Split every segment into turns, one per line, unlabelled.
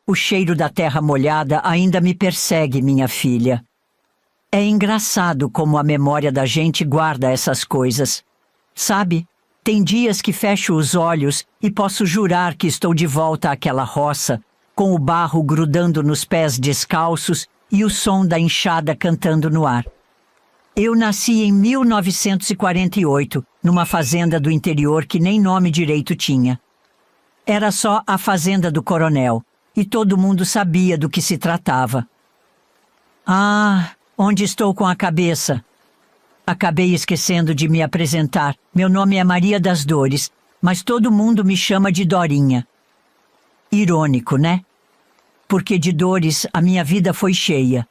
O cheiro da terra molhada ainda me persegue, minha filha. É engraçado como a memória da gente guarda essas coisas. Sabe, tem dias que fecho os olhos e posso jurar que estou de volta àquela roça, com o barro grudando nos pés descalços e o som da enxada cantando no ar. Eu nasci em 1948, numa fazenda do interior que nem nome direito tinha. Era só a Fazenda do Coronel, e todo mundo sabia do que se tratava. Ah, onde estou com a cabeça? Acabei esquecendo de me apresentar. Meu nome é Maria das Dores, mas todo mundo me chama de Dorinha. Irônico, né? Porque de dores a minha vida foi cheia.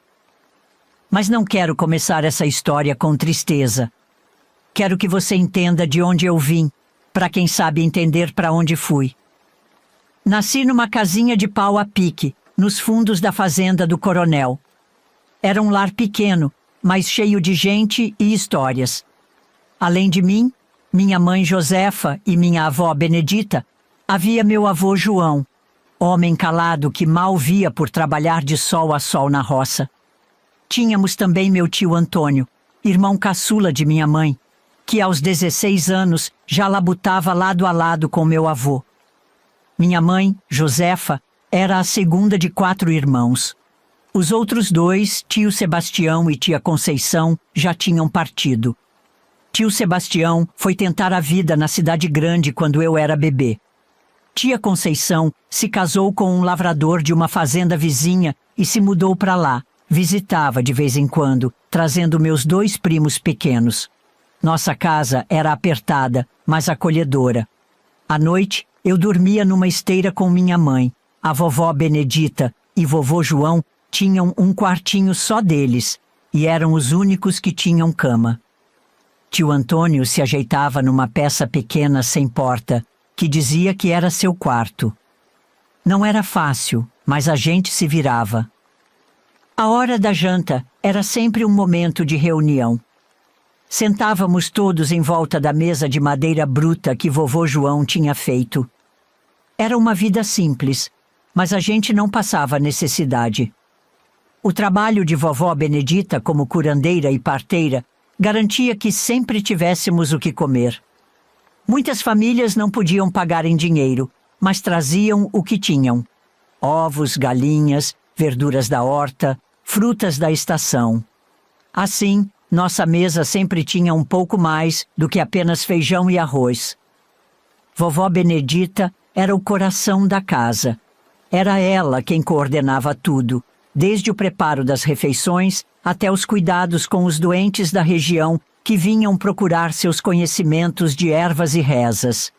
Mas não quero começar essa história com tristeza. Quero que você entenda de onde eu vim, para quem sabe entender para onde fui. Nasci numa casinha de pau a pique, nos fundos da Fazenda do Coronel. Era um lar pequeno, mas cheio de gente e histórias. Além de mim, minha mãe Josefa e minha avó Benedita, havia meu avô João, homem calado que mal via por trabalhar de sol a sol na roça. Tínhamos também meu tio Antônio, irmão caçula de minha mãe, que aos 16 anos já labutava lado a lado com meu avô. Minha mãe, Josefa, era a segunda de 4 irmãos. Os outros 2, tio Sebastião e tia Conceição, já tinham partido. Tio Sebastião foi tentar a vida na cidade grande quando eu era bebê. Tia Conceição se casou com um lavrador de uma fazenda vizinha e se mudou para lá. Visitava de vez em quando, trazendo meus 2 primos pequenos. Nossa casa era apertada, mas acolhedora. À noite, eu dormia numa esteira com minha mãe. A vovó Benedita e vovô João tinham um quartinho só deles, e eram os únicos que tinham cama. Tio Antônio se ajeitava numa peça pequena sem porta, que dizia que era seu quarto. Não era fácil, mas a gente se virava. A hora da janta era sempre um momento de reunião. Sentávamos todos em volta da mesa de madeira bruta que vovô João tinha feito. Era uma vida simples, mas a gente não passava necessidade. O trabalho de vovó Benedita como curandeira e parteira garantia que sempre tivéssemos o que comer. Muitas famílias não podiam pagar em dinheiro, mas traziam o que tinham: ovos, galinhas, verduras da horta, frutas da estação. Assim, nossa mesa sempre tinha um pouco mais do que apenas feijão e arroz. Vovó Benedita era o coração da casa. Era ela quem coordenava tudo, desde o preparo das refeições até os cuidados com os doentes da região que vinham procurar seus conhecimentos de ervas e rezas.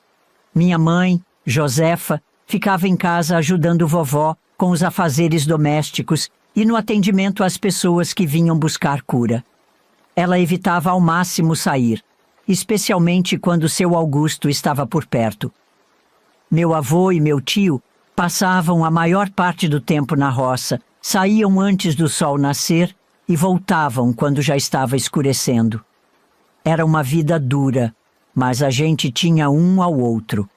Minha mãe, Josefa, ficava em casa ajudando vovó com os afazeres domésticos e no atendimento às pessoas que vinham buscar cura. Ela evitava ao máximo sair, especialmente quando seu Augusto estava por perto. Meu avô e meu tio passavam a maior parte do tempo na roça, saíam antes do sol nascer e voltavam quando já estava escurecendo. Era uma vida dura, mas a gente tinha um ao outro.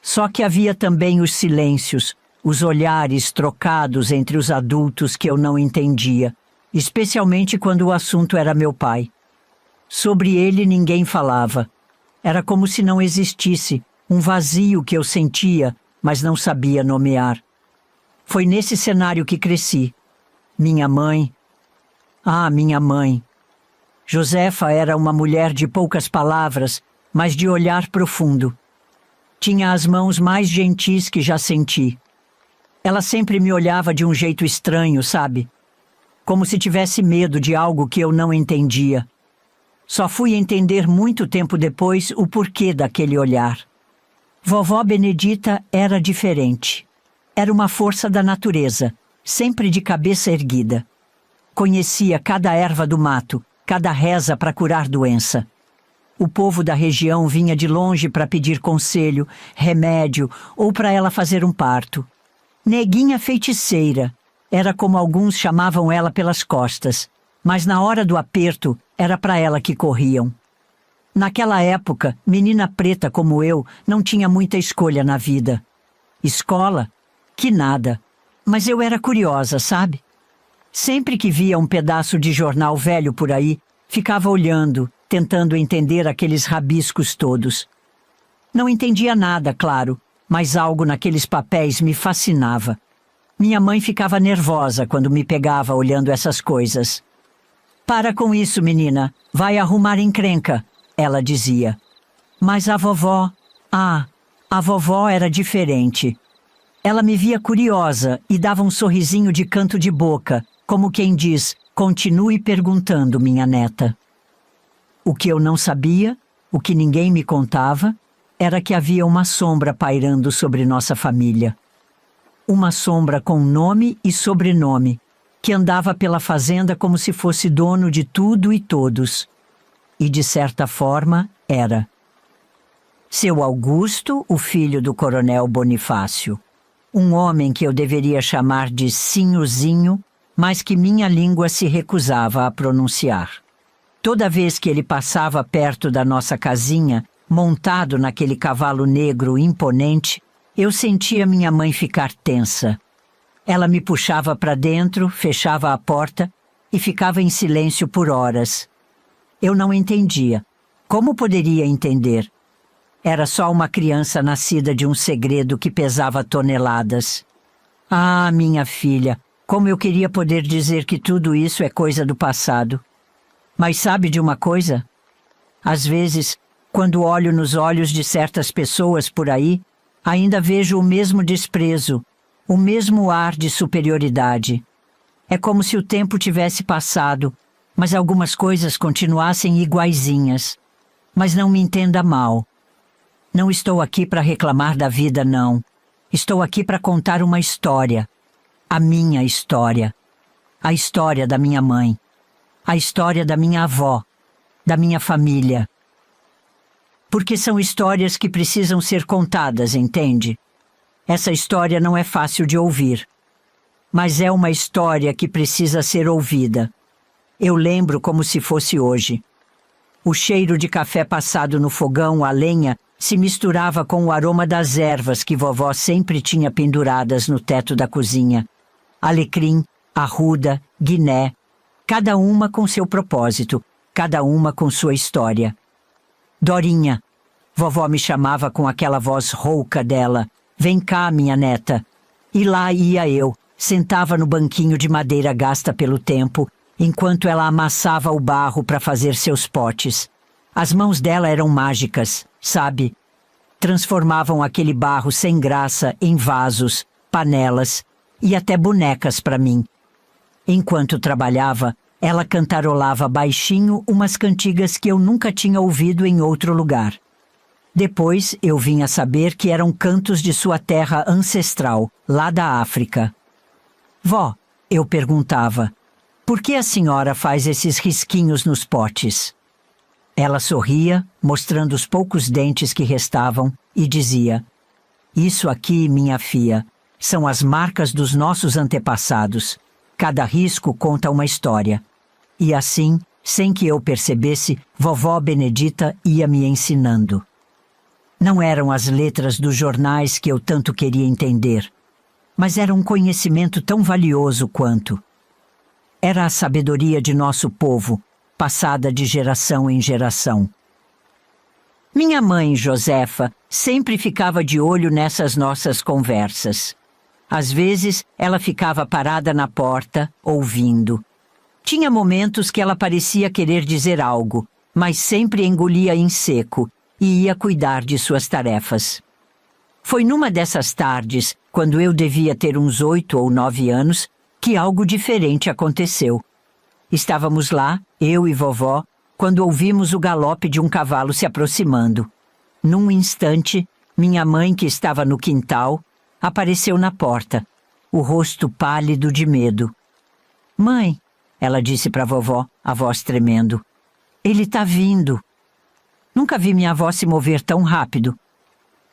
Só que havia também os silêncios, os olhares trocados entre os adultos que eu não entendia, especialmente quando o assunto era meu pai. Sobre ele ninguém falava. Era como se não existisse, um vazio que eu sentia, mas não sabia nomear. Foi nesse cenário que cresci. Minha mãe... Ah, minha mãe. Josefa era uma mulher de poucas palavras, mas de olhar profundo. Tinha as mãos mais gentis que já senti. Ela sempre me olhava de um jeito estranho, sabe? Como se tivesse medo de algo que eu não entendia. Só fui entender muito tempo depois o porquê daquele olhar. Vovó Benedita era diferente. Era uma força da natureza, sempre de cabeça erguida. Conhecia cada erva do mato, cada reza para curar doença. O povo da região vinha de longe para pedir conselho, remédio ou para ela fazer um parto. Neguinha feiticeira, era como alguns chamavam ela pelas costas, mas na hora do aperto era para ela que corriam. Naquela época, menina preta como eu não tinha muita escolha na vida. Escola? Que nada. Mas eu era curiosa, sabe? Sempre que via um pedaço de jornal velho por aí, ficava olhando, tentando entender aqueles rabiscos todos. Não entendia nada, claro, mas algo naqueles papéis me fascinava. Minha mãe ficava nervosa quando me pegava olhando essas coisas. "Para com isso, menina, vai arrumar encrenca", ela dizia. Mas a vovó... a vovó era diferente. Ela me via curiosa e dava um sorrisinho de canto de boca, como quem diz, continue perguntando, minha neta. O que eu não sabia, o que ninguém me contava, era que havia uma sombra pairando sobre nossa família. Uma sombra com nome e sobrenome, que andava pela fazenda como se fosse dono de tudo e todos. E de certa forma, era. Seu Augusto, o filho do coronel Bonifácio. Um homem que eu deveria chamar de Sinhozinho, mas que minha língua se recusava a pronunciar. Toda vez que ele passava perto da nossa casinha, montado naquele cavalo negro imponente, eu sentia minha mãe ficar tensa. Ela me puxava para dentro, fechava a porta e ficava em silêncio por horas. Eu não entendia. Como poderia entender? Era só uma criança nascida de um segredo que pesava toneladas. Ah, minha filha, como eu queria poder dizer que tudo isso é coisa do passado. Mas sabe de uma coisa? Às vezes, quando olho nos olhos de certas pessoas por aí, ainda vejo o mesmo desprezo, o mesmo ar de superioridade. É como se o tempo tivesse passado, mas algumas coisas continuassem iguaizinhas. Mas não me entenda mal. Não estou aqui para reclamar da vida, não. Estou aqui para contar uma história. A minha história. A história da minha mãe. A história da minha avó. Da minha família. Porque são histórias que precisam ser contadas, entende? Essa história não é fácil de ouvir. Mas é uma história que precisa ser ouvida. Eu lembro como se fosse hoje. O cheiro de café passado no fogão a lenha se misturava com o aroma das ervas que vovó sempre tinha penduradas no teto da cozinha. Alecrim, arruda, guiné, cada uma com seu propósito, cada uma com sua história. Dorinha, vovó me chamava com aquela voz rouca dela. Vem cá, minha neta. E lá ia eu, sentava no banquinho de madeira gasta pelo tempo, enquanto ela amassava o barro para fazer seus potes. As mãos dela eram mágicas, sabe? Transformavam aquele barro sem graça em vasos, panelas e até bonecas para mim. Enquanto trabalhava, ela cantarolava baixinho umas cantigas que eu nunca tinha ouvido em outro lugar. Depois eu vim a saber que eram cantos de sua terra ancestral, lá da África. Vó, eu perguntava, por que a senhora faz esses risquinhos nos potes? Ela sorria, mostrando os poucos dentes que restavam, e dizia, isso aqui, minha filha, são as marcas dos nossos antepassados. Cada risco conta uma história. E assim, sem que eu percebesse, vovó Benedita ia me ensinando. Não eram as letras dos jornais que eu tanto queria entender, mas era um conhecimento tão valioso quanto. Era a sabedoria de nosso povo, passada de geração em geração. Minha mãe, Josefa, sempre ficava de olho nessas nossas conversas. Às vezes, ela ficava parada na porta, ouvindo. Tinha momentos que ela parecia querer dizer algo, mas sempre engolia em seco e ia cuidar de suas tarefas. Foi numa dessas tardes, quando eu devia ter uns 8 ou 9 anos, que algo diferente aconteceu. Estávamos lá, eu e vovó, quando ouvimos o galope de um cavalo se aproximando. Num instante, minha mãe, que estava no quintal, apareceu na porta, o rosto pálido de medo. Mãe, ela disse para vovó, a voz tremendo, ele tá vindo. Nunca vi minha avó se mover tão rápido.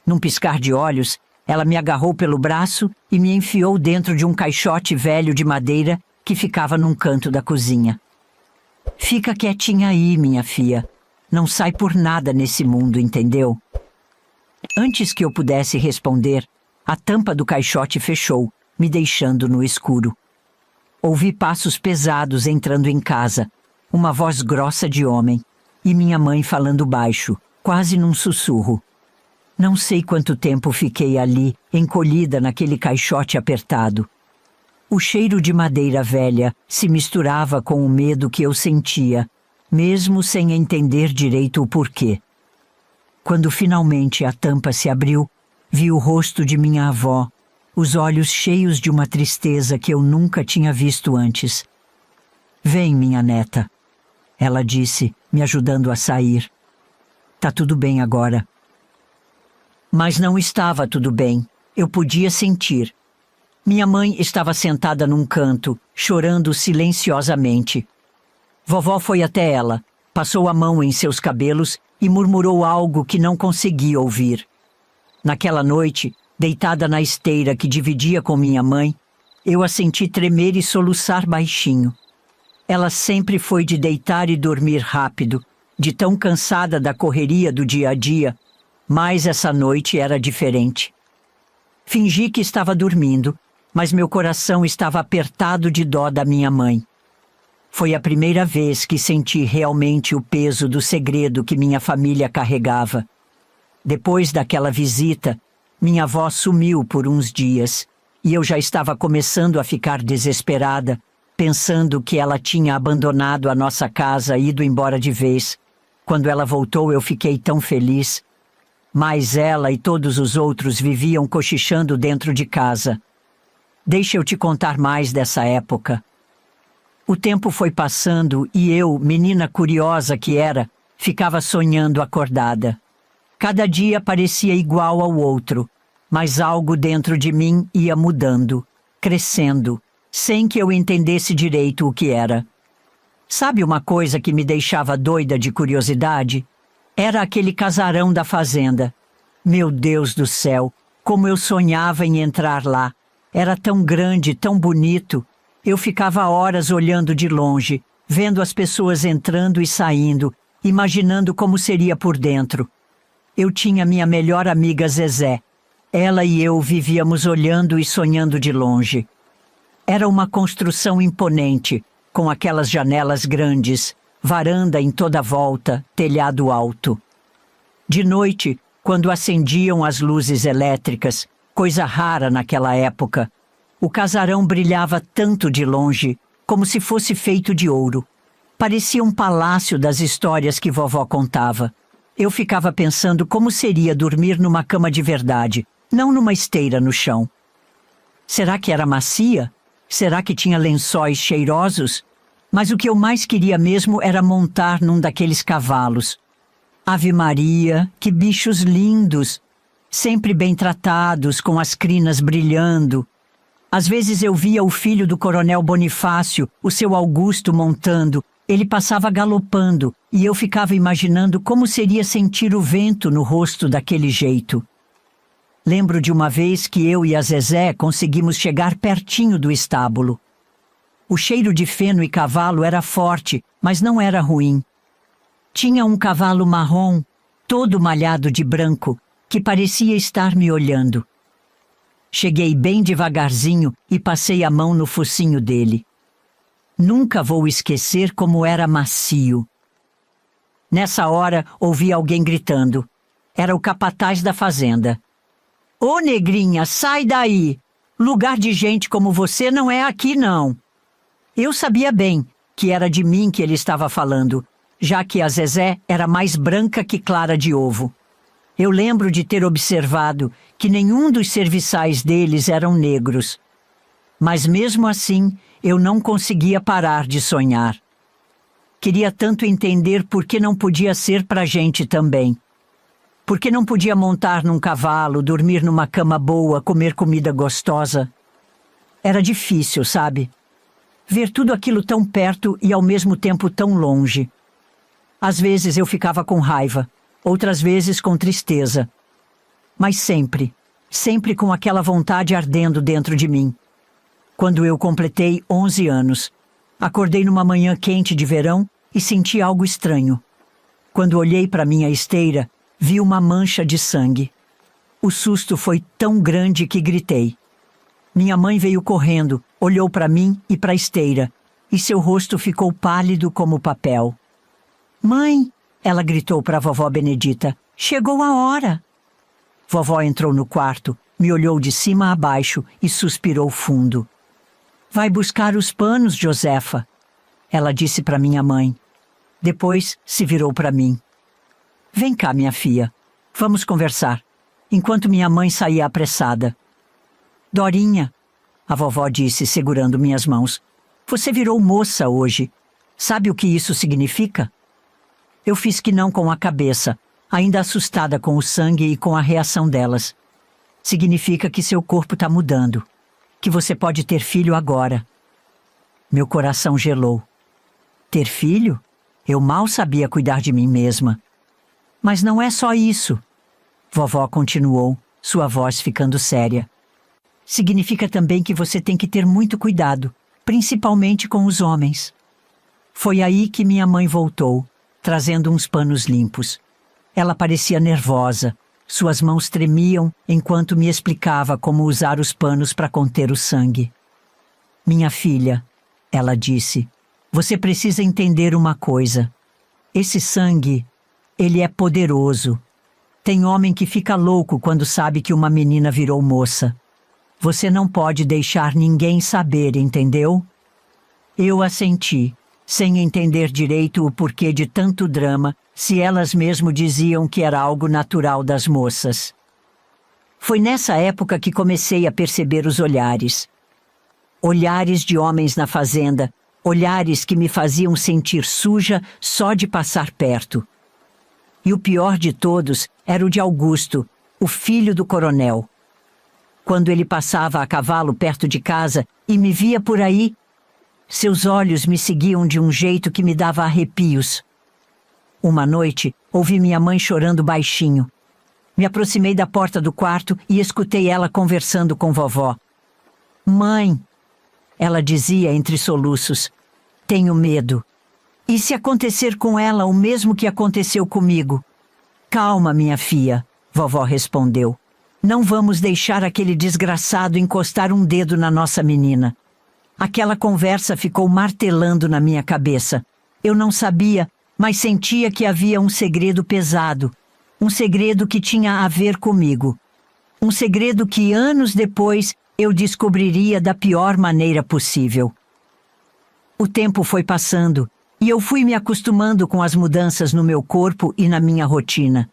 Num piscar de olhos, ela me agarrou pelo braço e me enfiou dentro de um caixote velho de madeira que ficava num canto da cozinha. Fica quietinha aí, minha filha. Não sai por nada nesse mundo, entendeu? Antes que eu pudesse responder, a tampa do caixote fechou, me deixando no escuro. Ouvi passos pesados entrando em casa, uma voz grossa de homem, e minha mãe falando baixo, quase num sussurro. Não sei quanto tempo fiquei ali, encolhida naquele caixote apertado. O cheiro de madeira velha se misturava com o medo que eu sentia, mesmo sem entender direito o porquê. Quando finalmente a tampa se abriu, vi o rosto de minha avó, os olhos cheios de uma tristeza que eu nunca tinha visto antes. "Vem, minha neta", ela disse, me ajudando a sair. "Tá tudo bem agora." Mas não estava tudo bem. Eu podia sentir. Minha mãe estava sentada num canto, chorando silenciosamente. Vovó foi até ela, passou a mão em seus cabelos e murmurou algo que não conseguia ouvir. Naquela noite, deitada na esteira que dividia com minha mãe, eu a senti tremer e soluçar baixinho. Ela sempre foi de deitar e dormir rápido, de tão cansada da correria do dia a dia, mas essa noite era diferente. Fingi que estava dormindo, mas meu coração estava apertado de dó da minha mãe. Foi a primeira vez que senti realmente o peso do segredo que minha família carregava. Depois daquela visita, minha avó sumiu por uns dias e eu já estava começando a ficar desesperada, pensando que ela tinha abandonado a nossa casa e ido embora de vez. Quando ela voltou, eu fiquei tão feliz. Mas ela e todos os outros viviam cochichando dentro de casa. Deixa eu te contar mais dessa época. O tempo foi passando e eu, menina curiosa que era, ficava sonhando acordada. Cada dia parecia igual ao outro, mas algo dentro de mim ia mudando, crescendo, sem que eu entendesse direito o que era. Sabe uma coisa que me deixava doida de curiosidade? Era aquele casarão da fazenda. Meu Deus do céu, como eu sonhava em entrar lá. Era tão grande, tão bonito. Eu ficava horas olhando de longe, vendo as pessoas entrando e saindo, imaginando como seria por dentro. Eu tinha minha melhor amiga Zezé. Ela e eu vivíamos olhando e sonhando de longe. Era uma construção imponente, com aquelas janelas grandes, varanda em toda a volta, telhado alto. De noite, quando acendiam as luzes elétricas, coisa rara naquela época, o casarão brilhava tanto de longe, como se fosse feito de ouro. Parecia um palácio das histórias que vovó contava. Eu ficava pensando como seria dormir numa cama de verdade, não numa esteira no chão. Será que era macia? Será que tinha lençóis cheirosos? Mas o que eu mais queria mesmo era montar num daqueles cavalos. Ave Maria, que bichos lindos! Sempre bem tratados, com as crinas brilhando. Às vezes eu via o filho do coronel Bonifácio, o seu Augusto, montando. Ele passava galopando e eu ficava imaginando como seria sentir o vento no rosto daquele jeito. Lembro de uma vez que eu e a Zezé conseguimos chegar pertinho do estábulo. O cheiro de feno e cavalo era forte, mas não era ruim. Tinha um cavalo marrom, todo malhado de branco, que parecia estar me olhando. Cheguei bem devagarzinho e passei a mão no focinho dele. Nunca vou esquecer como era macio. Nessa hora, ouvi alguém gritando. Era o capataz da fazenda. "Ô, negrinha, sai daí! Lugar de gente como você não é aqui, não." Eu sabia bem que era de mim que ele estava falando, já que a Zezé era mais branca que clara de ovo. Eu lembro de ter observado que nenhum dos serviçais deles eram negros. Mas mesmo assim, eu não conseguia parar de sonhar. Queria tanto entender por que não podia ser pra gente também. Por que não podia montar num cavalo, dormir numa cama boa, comer comida gostosa? Era difícil, sabe? Ver tudo aquilo tão perto e ao mesmo tempo tão longe. Às vezes eu ficava com raiva, outras vezes com tristeza. Mas sempre, sempre com aquela vontade ardendo dentro de mim. Quando eu completei 11 anos, acordei numa manhã quente de verão e senti algo estranho. Quando olhei para minha esteira, vi uma mancha de sangue. O susto foi tão grande que gritei. Minha mãe veio correndo, olhou para mim e para a esteira, e seu rosto ficou pálido como papel. Mãe, ela gritou para a vovó Benedita, chegou a hora. Vovó entrou no quarto, me olhou de cima a baixo e suspirou fundo. Vai buscar os panos, Josefa, ela disse para minha mãe. Depois se virou para mim. Vem cá, minha filha, vamos conversar, enquanto minha mãe saía apressada. Dorinha, a vovó disse, segurando minhas mãos, você virou moça hoje. Sabe o que isso significa? Eu fiz que não com a cabeça, ainda assustada com o sangue e com a reação delas. Significa que seu corpo está mudando, que você pode ter filho agora. Meu coração gelou. Ter filho? Eu mal sabia cuidar de mim mesma. Mas não é só isso. Vovó continuou, sua voz ficando séria. Significa também que você tem que ter muito cuidado, principalmente com os homens. Foi aí que minha mãe voltou, trazendo uns panos limpos. Ela parecia nervosa. Suas mãos tremiam enquanto me explicava como usar os panos para conter o sangue. Minha filha, ela disse, você precisa entender uma coisa. Esse sangue, ele é poderoso. Tem homem que fica louco quando sabe que uma menina virou moça. Você não pode deixar ninguém saber, entendeu? Eu assenti, sem entender direito o porquê de tanto drama, se elas mesmo diziam que era algo natural das moças. Foi nessa época que comecei a perceber os olhares. Olhares de homens na fazenda, olhares que me faziam sentir suja só de passar perto. E o pior de todos era o de Augusto, o filho do coronel. Quando ele passava a cavalo perto de casa e me via por aí, seus olhos me seguiam de um jeito que me dava arrepios. Uma noite, ouvi minha mãe chorando baixinho. Me aproximei da porta do quarto e escutei ela conversando com vovó. Mãe, ela dizia entre soluços, tenho medo. E se acontecer com ela o mesmo que aconteceu comigo? Calma, minha filha, vovó respondeu. Não vamos deixar aquele desgraçado encostar um dedo na nossa menina. Aquela conversa ficou martelando na minha cabeça. Eu não sabia, mas sentia que havia um segredo pesado. Um segredo que tinha a ver comigo. Um segredo que anos depois eu descobriria da pior maneira possível. O tempo foi passando e eu fui me acostumando com as mudanças no meu corpo e na minha rotina.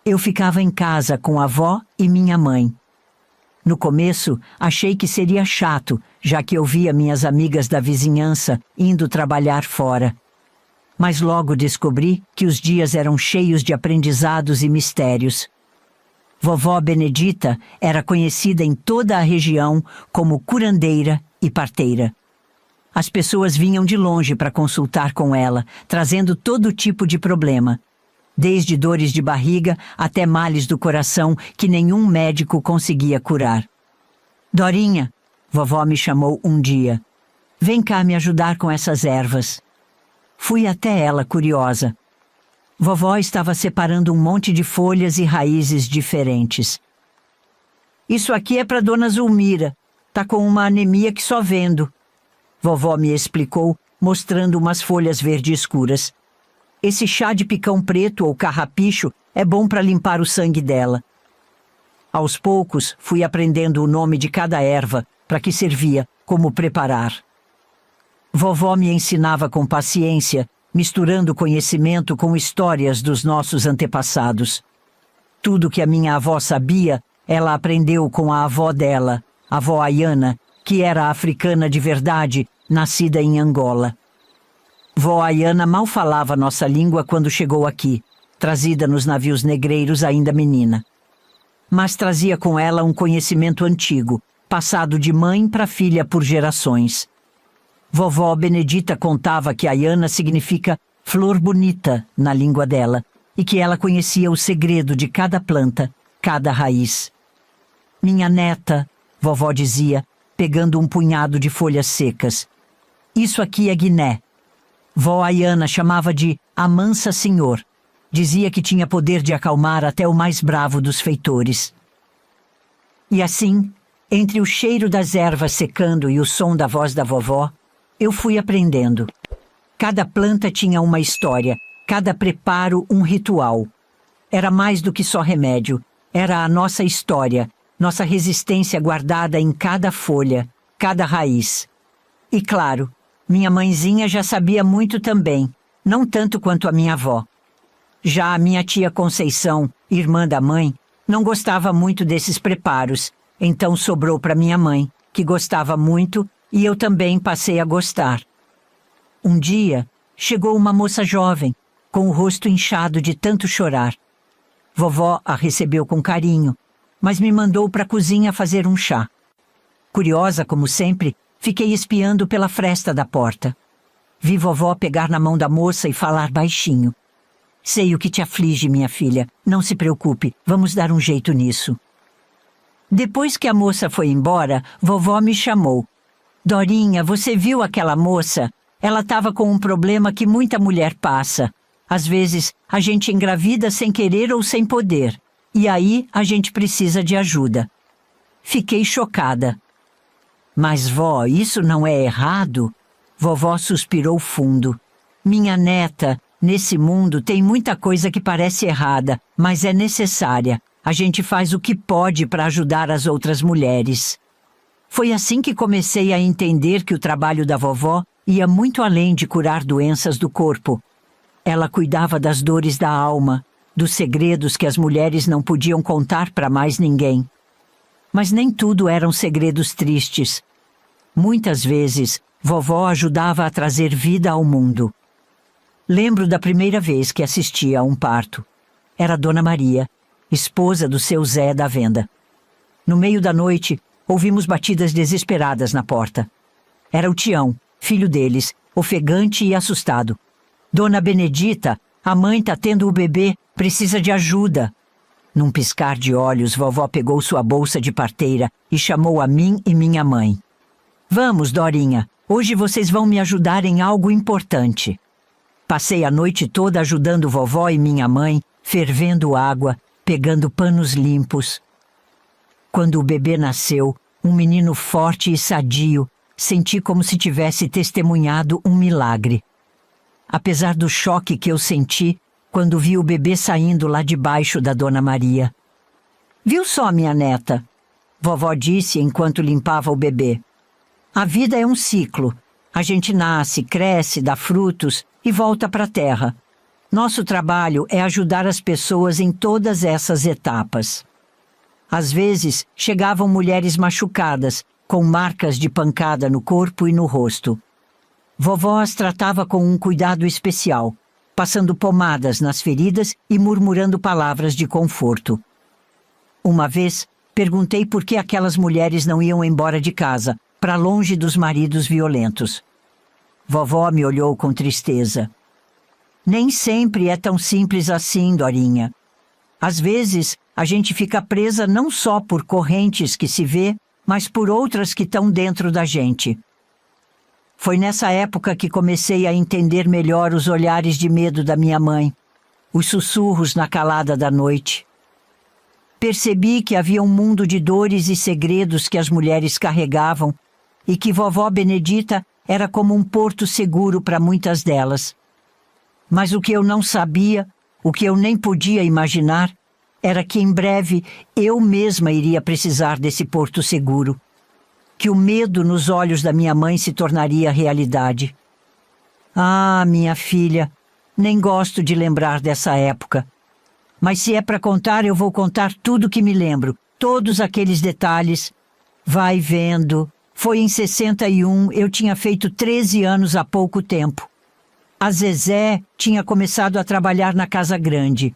Eu ficava em casa com a avó e minha mãe. No começo, achei que seria chato, já que eu via minhas amigas da vizinhança indo trabalhar fora. Mas logo descobri que os dias eram cheios de aprendizados e mistérios. Vovó Benedita era conhecida em toda a região como curandeira e parteira. As pessoas vinham de longe para consultar com ela, trazendo todo tipo de problema, desde dores de barriga até males do coração que nenhum médico conseguia curar. Dorinha, vovó me chamou um dia. Vem cá me ajudar com essas ervas. Fui até ela curiosa. Vovó estava separando um monte de folhas e raízes diferentes. Isso aqui é para Dona Zulmira. Tá com uma anemia que só vendo. Vovó me explicou, mostrando umas folhas verde escuras. Esse chá de picão preto ou carrapicho é bom para limpar o sangue dela. Aos poucos, fui aprendendo o nome de cada erva, para que servia, como preparar. Vovó me ensinava com paciência, misturando conhecimento com histórias dos nossos antepassados. Tudo que a minha avó sabia, ela aprendeu com a avó dela, a avó Ayana, que era africana de verdade, nascida em Angola. Vó Ayana mal falava nossa língua quando chegou aqui, trazida nos navios negreiros ainda menina. Mas trazia com ela um conhecimento antigo, passado de mãe para filha por gerações. Vovó Benedita contava que Ayana significa flor bonita na língua dela e que ela conhecia o segredo de cada planta, cada raiz. Minha neta, vovó dizia, pegando um punhado de folhas secas. Isso aqui é Guiné. Vó Ayana chamava de Amansa Senhor. Dizia que tinha poder de acalmar até o mais bravo dos feitores. E assim, Entre o cheiro das ervas secando e o som da voz da vovó, eu fui aprendendo. Cada planta tinha uma história, cada preparo um ritual. Era mais do que só remédio, era a nossa história, nossa resistência guardada em cada folha, cada raiz. E claro, minha mãezinha já sabia muito também, não tanto quanto a minha avó. Já a minha tia Conceição, irmã da mãe, não gostava muito desses preparos, então sobrou para minha mãe, que gostava muito, e eu também passei a gostar. Um dia, chegou uma moça jovem, com o rosto inchado de tanto chorar. Vovó a recebeu com carinho, mas me mandou para a cozinha fazer um chá. Curiosa como sempre, fiquei espiando pela fresta da porta. Vi vovó pegar na mão da moça e falar baixinho. Sei o que te aflige, minha filha. Não se preocupe, vamos dar um jeito nisso. Depois que a moça foi embora, vovó me chamou. Dorinha, você viu aquela moça? Ela estava com um problema que muita mulher passa. Às vezes, a gente engravida sem querer ou sem poder. E aí, a gente precisa de ajuda. Fiquei chocada. Mas, vó, isso não é errado? Vovó suspirou fundo. Minha neta, nesse mundo tem muita coisa que parece errada, mas é necessária. A gente faz o que pode para ajudar as outras mulheres. Foi assim que comecei a entender que o trabalho da vovó ia muito além de curar doenças do corpo. Ela cuidava das dores da alma, dos segredos que as mulheres não podiam contar para mais ninguém. Mas nem tudo eram segredos tristes. Muitas vezes, vovó ajudava a trazer vida ao mundo. Lembro da primeira vez que assisti a um parto. Era Dona Maria, esposa do seu Zé da venda. No meio da noite, ouvimos batidas desesperadas na porta. Era o Tião, filho deles, ofegante e assustado. Dona Benedita, a mãe tá tendo o bebê, precisa de ajuda. Num piscar de olhos, vovó pegou sua bolsa de parteira e chamou a mim e minha mãe. Vamos, Dorinha, hoje vocês vão me ajudar em algo importante. Passei a noite toda ajudando vovó e minha mãe, fervendo água, pegando panos limpos. Quando o bebê nasceu, um menino forte e sadio, senti como se tivesse testemunhado um milagre. Apesar do choque que eu senti quando vi o bebê saindo lá de baixo da Dona Maria. Viu só, minha neta? Vovó disse enquanto limpava o bebê. A vida é um ciclo. A gente nasce, cresce, dá frutos e volta para a terra. Nosso trabalho é ajudar as pessoas em todas essas etapas. Às vezes, chegavam mulheres machucadas, com marcas de pancada no corpo e no rosto. Vovó as tratava com um cuidado especial, passando pomadas nas feridas e murmurando palavras de conforto. Uma vez, perguntei por que aquelas mulheres não iam embora de casa, para longe dos maridos violentos. Vovó me olhou com tristeza. Nem sempre é tão simples assim, Dorinha. Às vezes, a gente fica presa não só por correntes que se vê, mas por outras que estão dentro da gente. Foi nessa época que comecei a entender melhor os olhares de medo da minha mãe, os sussurros na calada da noite. Percebi que havia um mundo de dores e segredos que as mulheres carregavam e que vovó Benedita era como um porto seguro para muitas delas. Mas o que eu não sabia, o que eu nem podia imaginar, era que em breve eu mesma iria precisar desse porto seguro. Que o medo nos olhos da minha mãe se tornaria realidade. Ah, minha filha, nem gosto de lembrar dessa época. Mas se é para contar, eu vou contar tudo que me lembro, todos aqueles detalhes. Vai vendo. Foi em 61, eu tinha feito 13 anos há pouco tempo. A Zezé tinha começado a trabalhar na Casa Grande,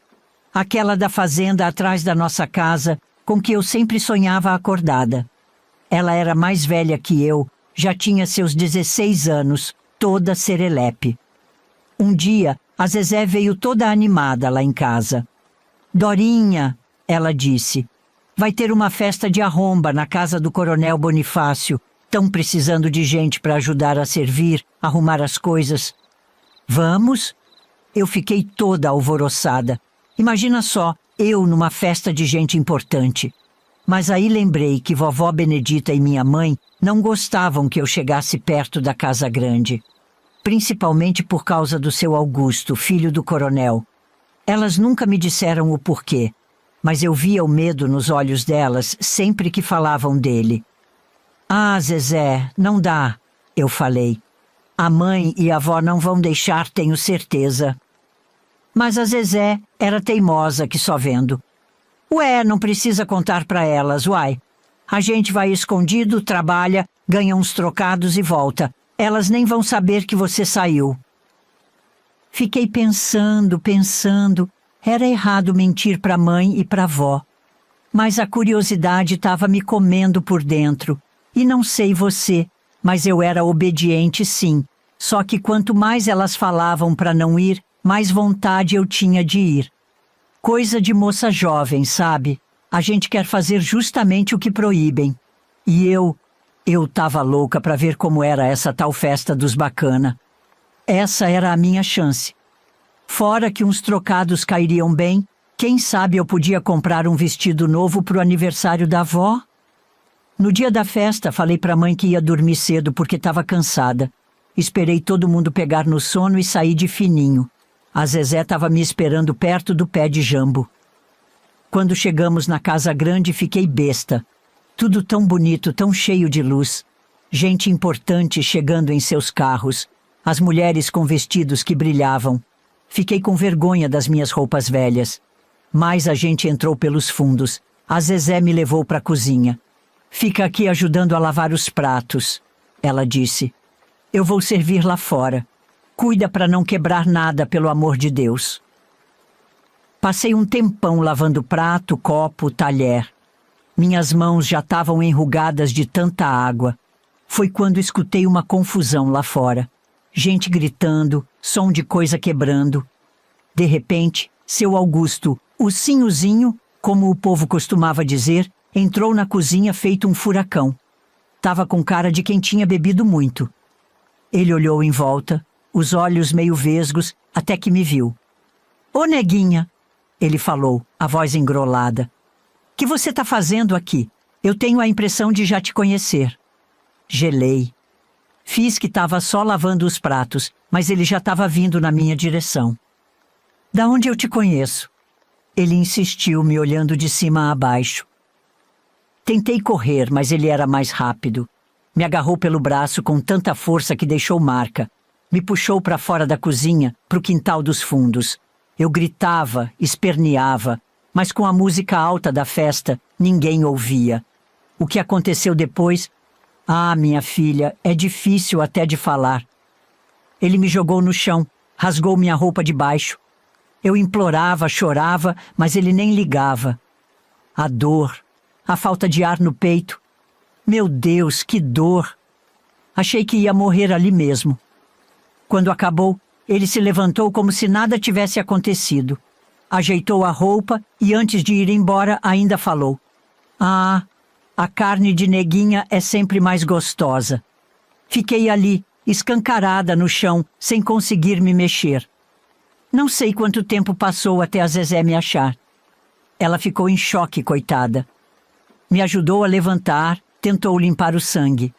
aquela da fazenda atrás da nossa casa, com que eu sempre sonhava acordada. Ela era mais velha que eu, já tinha seus 16 anos, toda serelepe. Um dia, a Zezé veio toda animada lá em casa. Dorinha, ela disse, vai ter uma festa de arromba na casa do Coronel Bonifácio. Tão precisando de gente para ajudar a servir, arrumar as coisas. Vamos? Eu fiquei toda alvoroçada. Imagina só, eu numa festa de gente importante. Mas aí lembrei que vovó Benedita e minha mãe não gostavam que eu chegasse perto da casa grande, principalmente por causa do seu Augusto, filho do coronel. Elas nunca me disseram o porquê, mas eu via o medo nos olhos delas sempre que falavam dele. Ah, Zezé, não dá, eu falei. A mãe e a avó não vão deixar, tenho certeza. Mas a Zezé era teimosa que só vendo. Ué, não precisa contar para elas, uai. A gente vai escondido, trabalha, ganha uns trocados e volta. Elas nem vão saber que você saiu. Fiquei pensando. Era errado mentir para a mãe e para a avó. Mas a curiosidade estava me comendo por dentro. E não sei você, mas eu era obediente sim. Só que quanto mais elas falavam para não ir, mais vontade eu tinha de ir. Coisa de moça jovem, sabe? A gente quer fazer justamente o que proíbem. E eu tava louca para ver como era essa tal festa dos bacana. Essa era a minha chance. Fora que uns trocados cairiam bem, quem sabe eu podia comprar um vestido novo pro aniversário da avó? No dia da festa, falei pra mãe que ia dormir cedo porque estava cansada. Esperei todo mundo pegar no sono e saí de fininho. A Zezé estava me esperando perto do pé de jambo. Quando chegamos na casa grande, fiquei besta. Tudo tão bonito, tão cheio de luz. Gente importante chegando em seus carros. As mulheres com vestidos que brilhavam. Fiquei com vergonha das minhas roupas velhas. Mas a gente entrou pelos fundos. A Zezé me levou para a cozinha. Fica aqui ajudando a lavar os pratos, ela disse. Eu vou servir lá fora. Cuida para não quebrar nada, pelo amor de Deus. Passei um tempão lavando prato, copo, talher. Minhas mãos já estavam enrugadas de tanta água. Foi quando escutei uma confusão lá fora. Gente gritando, som de coisa quebrando. De repente, seu Augusto, o Sinhozinho, como o povo costumava dizer, entrou na cozinha feito um furacão. Tava com cara de quem tinha bebido muito. Ele olhou em volta, os olhos meio vesgos, até que me viu. Ô neguinha, ele falou, a voz engrolada. Que você tá fazendo aqui? Eu tenho a impressão de já te conhecer. Gelei. Fiz que estava só lavando os pratos, mas ele já estava vindo na minha direção. Da onde eu te conheço? Ele insistiu, me olhando de cima a baixo. Tentei correr, mas ele era mais rápido. Me agarrou pelo braço com tanta força que deixou marca. Me puxou para fora da cozinha, para o quintal dos fundos. Eu gritava, esperneava, mas com a música alta da festa, ninguém ouvia. O que aconteceu depois? Ah, minha filha, é difícil até de falar. Ele me jogou no chão, rasgou minha roupa de baixo. Eu implorava, chorava, mas ele nem ligava. A dor, a falta de ar no peito. Meu Deus, que dor! Achei que ia morrer ali mesmo. Quando acabou, ele se levantou como se nada tivesse acontecido. Ajeitou a roupa e antes de ir embora ainda falou. Ah, a carne de neguinha é sempre mais gostosa. Fiquei ali, escancarada no chão, sem conseguir me mexer. Não sei quanto tempo passou até a Zezé me achar. Ela ficou em choque, coitada. Me ajudou a levantar, tentou limpar o sangue.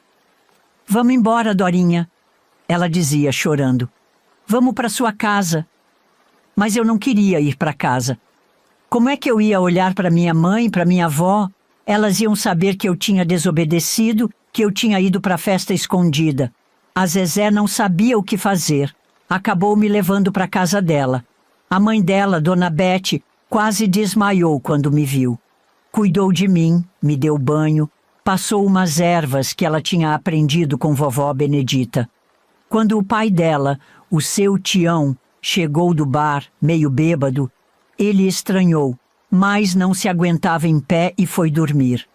Vamos embora, Dorinha, ela dizia, chorando. Vamos para sua casa. Mas eu não queria ir para casa. Como é que eu ia olhar para minha mãe, para minha avó? Elas iam saber que eu tinha desobedecido, que eu tinha ido para a festa escondida. A Zezé não sabia o que fazer. Acabou me levando para a casa dela. A mãe dela, Dona Bete, quase desmaiou quando me viu. Cuidou de mim, me deu banho, passou umas ervas que ela tinha aprendido com vovó Benedita. Quando o pai dela, o seu Tião, chegou do bar, meio bêbado, ele estranhou, mas não se aguentava em pé e foi dormir.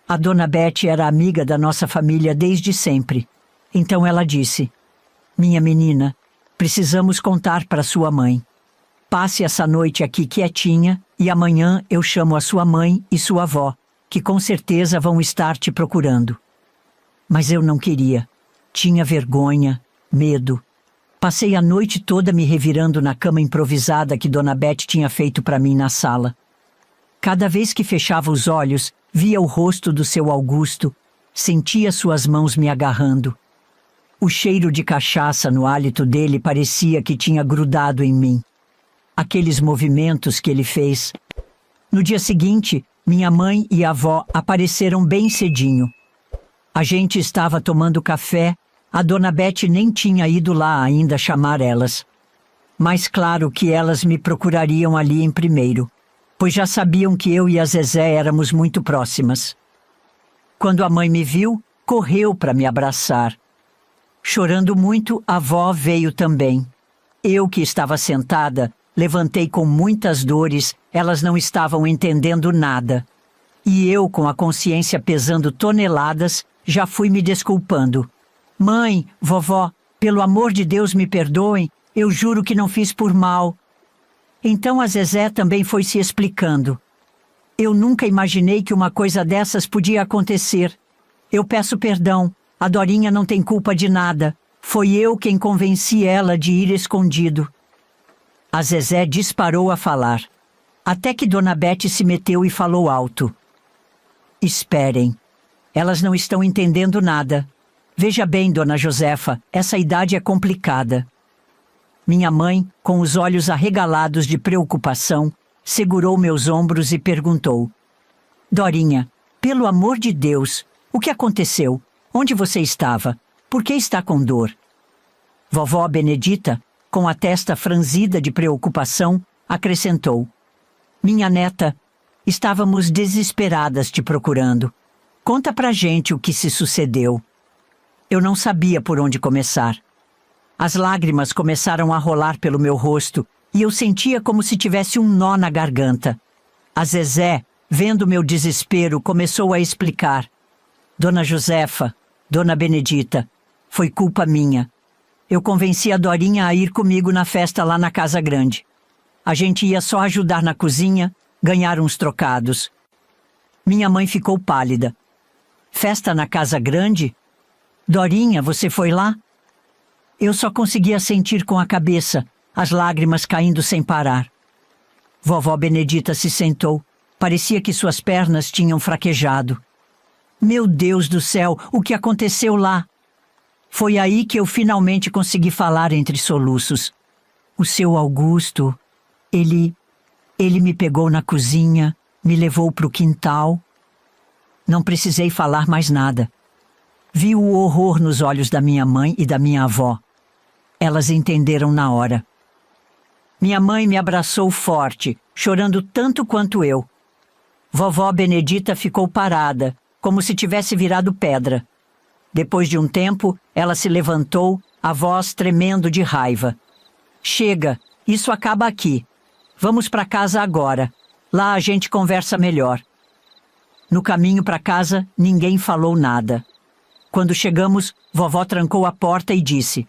A Dona Bete era amiga da nossa família desde sempre. Então ela disse, minha menina, precisamos contar para sua mãe. Passe essa noite aqui quietinha e amanhã eu chamo a sua mãe e sua avó, que com certeza vão estar te procurando. Mas eu não queria. Tinha vergonha, medo. Passei a noite toda me revirando na cama improvisada que Dona Bete tinha feito para mim na sala. Cada vez que fechava os olhos, Via o rosto do seu Augusto, sentia suas mãos me agarrando. O cheiro de cachaça no hálito dele parecia que tinha grudado em mim. Aqueles movimentos que ele fez. No dia seguinte, minha mãe e a avó apareceram bem cedinho. A gente estava tomando café, a dona Bete nem tinha ido lá ainda chamar elas. Mas claro que elas me procurariam ali em primeiro, pois já sabiam que eu e a Zezé éramos muito próximas. Quando a mãe me viu, correu para me abraçar. Chorando muito, a avó veio também. Eu, que estava sentada, levantei com muitas dores, elas não estavam entendendo nada. E eu, com a consciência pesando toneladas, já fui me desculpando. Mãe, vovó, pelo amor de Deus me perdoem, eu juro que não fiz por mal. Então a Zezé também foi se explicando. Eu nunca imaginei que uma coisa dessas podia acontecer. Eu peço perdão, a Dorinha não tem culpa de nada. Foi eu quem convenci ela de ir escondido. A Zezé disparou a falar. Até que Dona Bete se meteu e falou alto. Esperem. Elas não estão entendendo nada. Veja bem, Dona Josefa, essa idade é complicada. Minha mãe, com os olhos arregalados de preocupação, segurou meus ombros e perguntou. Dorinha, pelo amor de Deus, o que aconteceu? Onde você estava? Por que está com dor? Vovó Benedita, com a testa franzida de preocupação, acrescentou. Minha neta, estávamos desesperadas te procurando. Conta pra gente o que se sucedeu. Eu não sabia por onde começar. As lágrimas começaram a rolar pelo meu rosto e eu sentia como se tivesse um nó na garganta. A Zezé, vendo meu desespero, começou a explicar. Dona Josefa, Dona Benedita, foi culpa minha. Eu convenci a Dorinha a ir comigo na festa lá na Casa Grande. A gente ia só ajudar na cozinha, ganhar uns trocados. Minha mãe ficou pálida. Festa na Casa Grande? Dorinha, você foi lá? Eu só conseguia sentir com a cabeça, as lágrimas caindo sem parar. Vovó Benedita se sentou. Parecia que suas pernas tinham fraquejado. Meu Deus do céu, o que aconteceu lá? Foi aí que eu finalmente consegui falar entre soluços. O seu Augusto, ele me pegou na cozinha, me levou para o quintal. Não precisei falar mais nada. Vi o horror nos olhos da minha mãe e da minha avó. Elas entenderam na hora. Minha mãe me abraçou forte, chorando tanto quanto eu. Vovó Benedita ficou parada, como se tivesse virado pedra. Depois de um tempo, ela se levantou, a voz tremendo de raiva. Chega, isso acaba aqui. Vamos para casa agora. Lá a gente conversa melhor. No caminho para casa, ninguém falou nada. Quando chegamos, vovó trancou a porta e disse: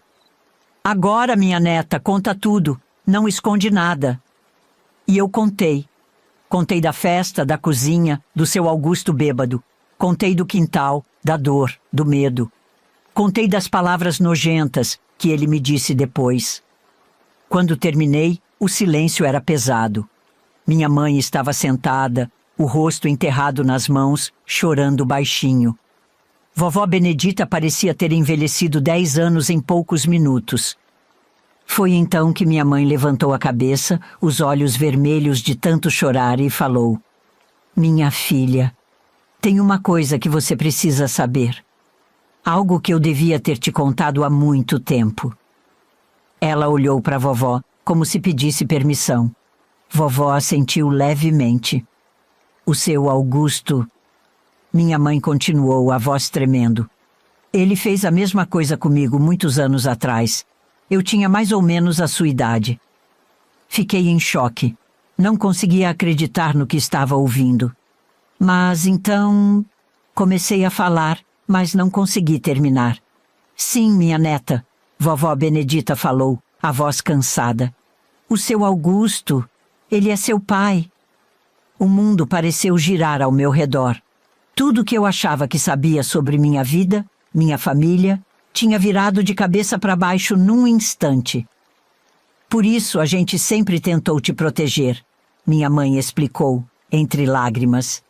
Agora, minha neta, conta tudo. Não esconde nada. E eu contei. Contei da festa, da cozinha, do seu Augusto bêbado. Contei do quintal, da dor, do medo. Contei das palavras nojentas que ele me disse depois. Quando terminei, o silêncio era pesado. Minha mãe estava sentada, o rosto enterrado nas mãos, chorando baixinho. Vovó Benedita parecia ter envelhecido 10 anos em poucos minutos. Foi então que minha mãe levantou a cabeça, os olhos vermelhos de tanto chorar, e falou: Minha filha, tem uma coisa que você precisa saber. Algo que eu devia ter te contado há muito tempo. Ela olhou para a vovó, como se pedisse permissão. Vovó assentiu levemente. O seu Augusto... Minha mãe continuou, a voz tremendo. Ele fez a mesma coisa comigo muitos anos atrás. Eu tinha mais ou menos a sua idade. Fiquei em choque. Não conseguia acreditar no que estava ouvindo. Mas então... Comecei a falar, mas não consegui terminar. Sim, minha neta, vovó Benedita falou, a voz cansada. O seu Augusto, ele é seu pai. O mundo pareceu girar ao meu redor. Tudo que eu achava que sabia sobre minha vida, minha família, tinha virado de cabeça para baixo num instante. Por isso a gente sempre tentou te proteger, minha mãe explicou, entre lágrimas.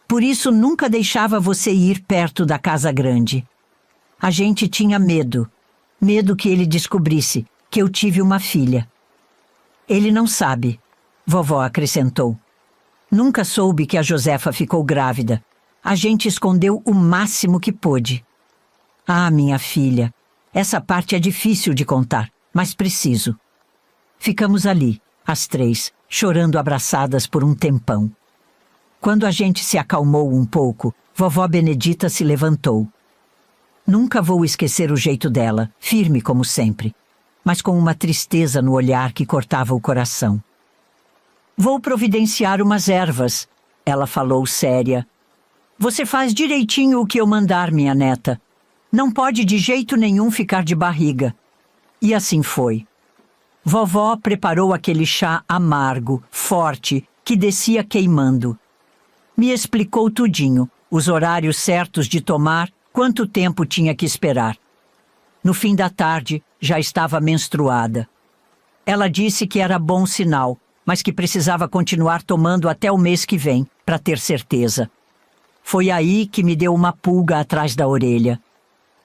Por isso nunca deixava você ir perto da casa grande. A gente tinha medo. Medo que ele descobrisse que eu tive uma filha. Ele não sabe, vovó acrescentou. Nunca soube que a Josefa ficou grávida. A gente escondeu o máximo que pôde. Ah, minha filha, essa parte é difícil de contar, mas preciso. Ficamos ali, as três, chorando abraçadas por um tempão. Quando a gente se acalmou um pouco, vovó Benedita se levantou. Nunca vou esquecer o jeito dela, firme como sempre, mas com uma tristeza no olhar que cortava o coração. Vou providenciar umas ervas, ela falou séria. Você faz direitinho o que eu mandar, minha neta. Não pode de jeito nenhum ficar de barriga. E assim foi. Vovó preparou aquele chá amargo, forte, que descia queimando. Me explicou tudinho, os horários certos de tomar, quanto tempo tinha que esperar. No fim da tarde, já estava menstruada. Ela disse que era bom sinal, mas que precisava continuar tomando até o mês que vem, para ter certeza. Foi aí que me deu uma pulga atrás da orelha.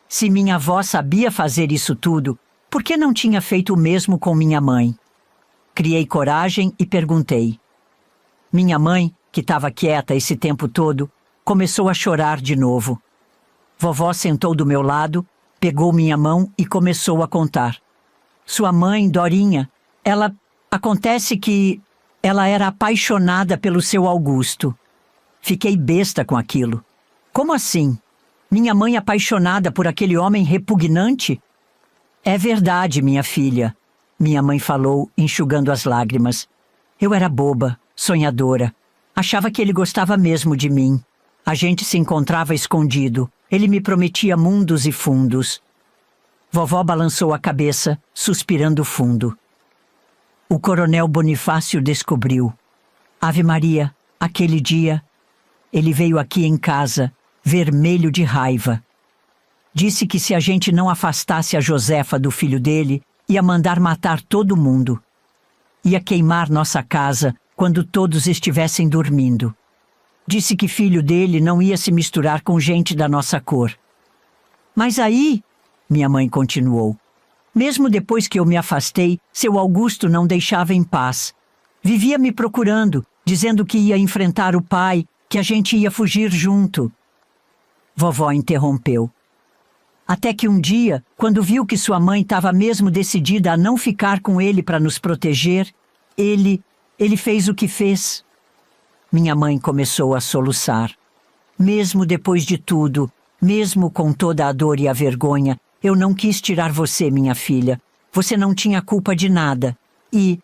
Se minha avó sabia fazer isso tudo, por que não tinha feito o mesmo com minha mãe? Criei coragem e perguntei. Minha mãe, que estava quieta esse tempo todo, começou a chorar de novo. Vovó sentou do meu lado, pegou minha mão e começou a contar. Sua mãe, Dorinha, acontece que ela era apaixonada pelo seu Augusto. Fiquei besta com aquilo. Como assim? Minha mãe apaixonada por aquele homem repugnante? É verdade, minha filha, minha mãe falou, enxugando as lágrimas. Eu era boba, sonhadora. Achava que ele gostava mesmo de mim. A gente se encontrava escondido. Ele me prometia mundos e fundos. Vovó balançou a cabeça, suspirando fundo. O coronel Bonifácio descobriu. Ave Maria, aquele dia, ele veio aqui em casa, vermelho de raiva. Disse que se a gente não afastasse a Josefa do filho dele, ia mandar matar todo mundo. Ia queimar nossa casa quando todos estivessem dormindo. Disse que filho dele não ia se misturar com gente da nossa cor. Mas aí, minha mãe continuou, mesmo depois que eu me afastei, seu Augusto não deixava em paz. Vivia me procurando, dizendo que ia enfrentar o pai, que a gente ia fugir junto. Vovó interrompeu. Até que um dia, quando viu que sua mãe estava mesmo decidida a não ficar com ele para nos proteger, ele fez o que fez. Minha mãe começou a soluçar. Mesmo depois de tudo, mesmo com toda a dor e a vergonha, eu não quis tirar você, minha filha. Você não tinha culpa de nada. E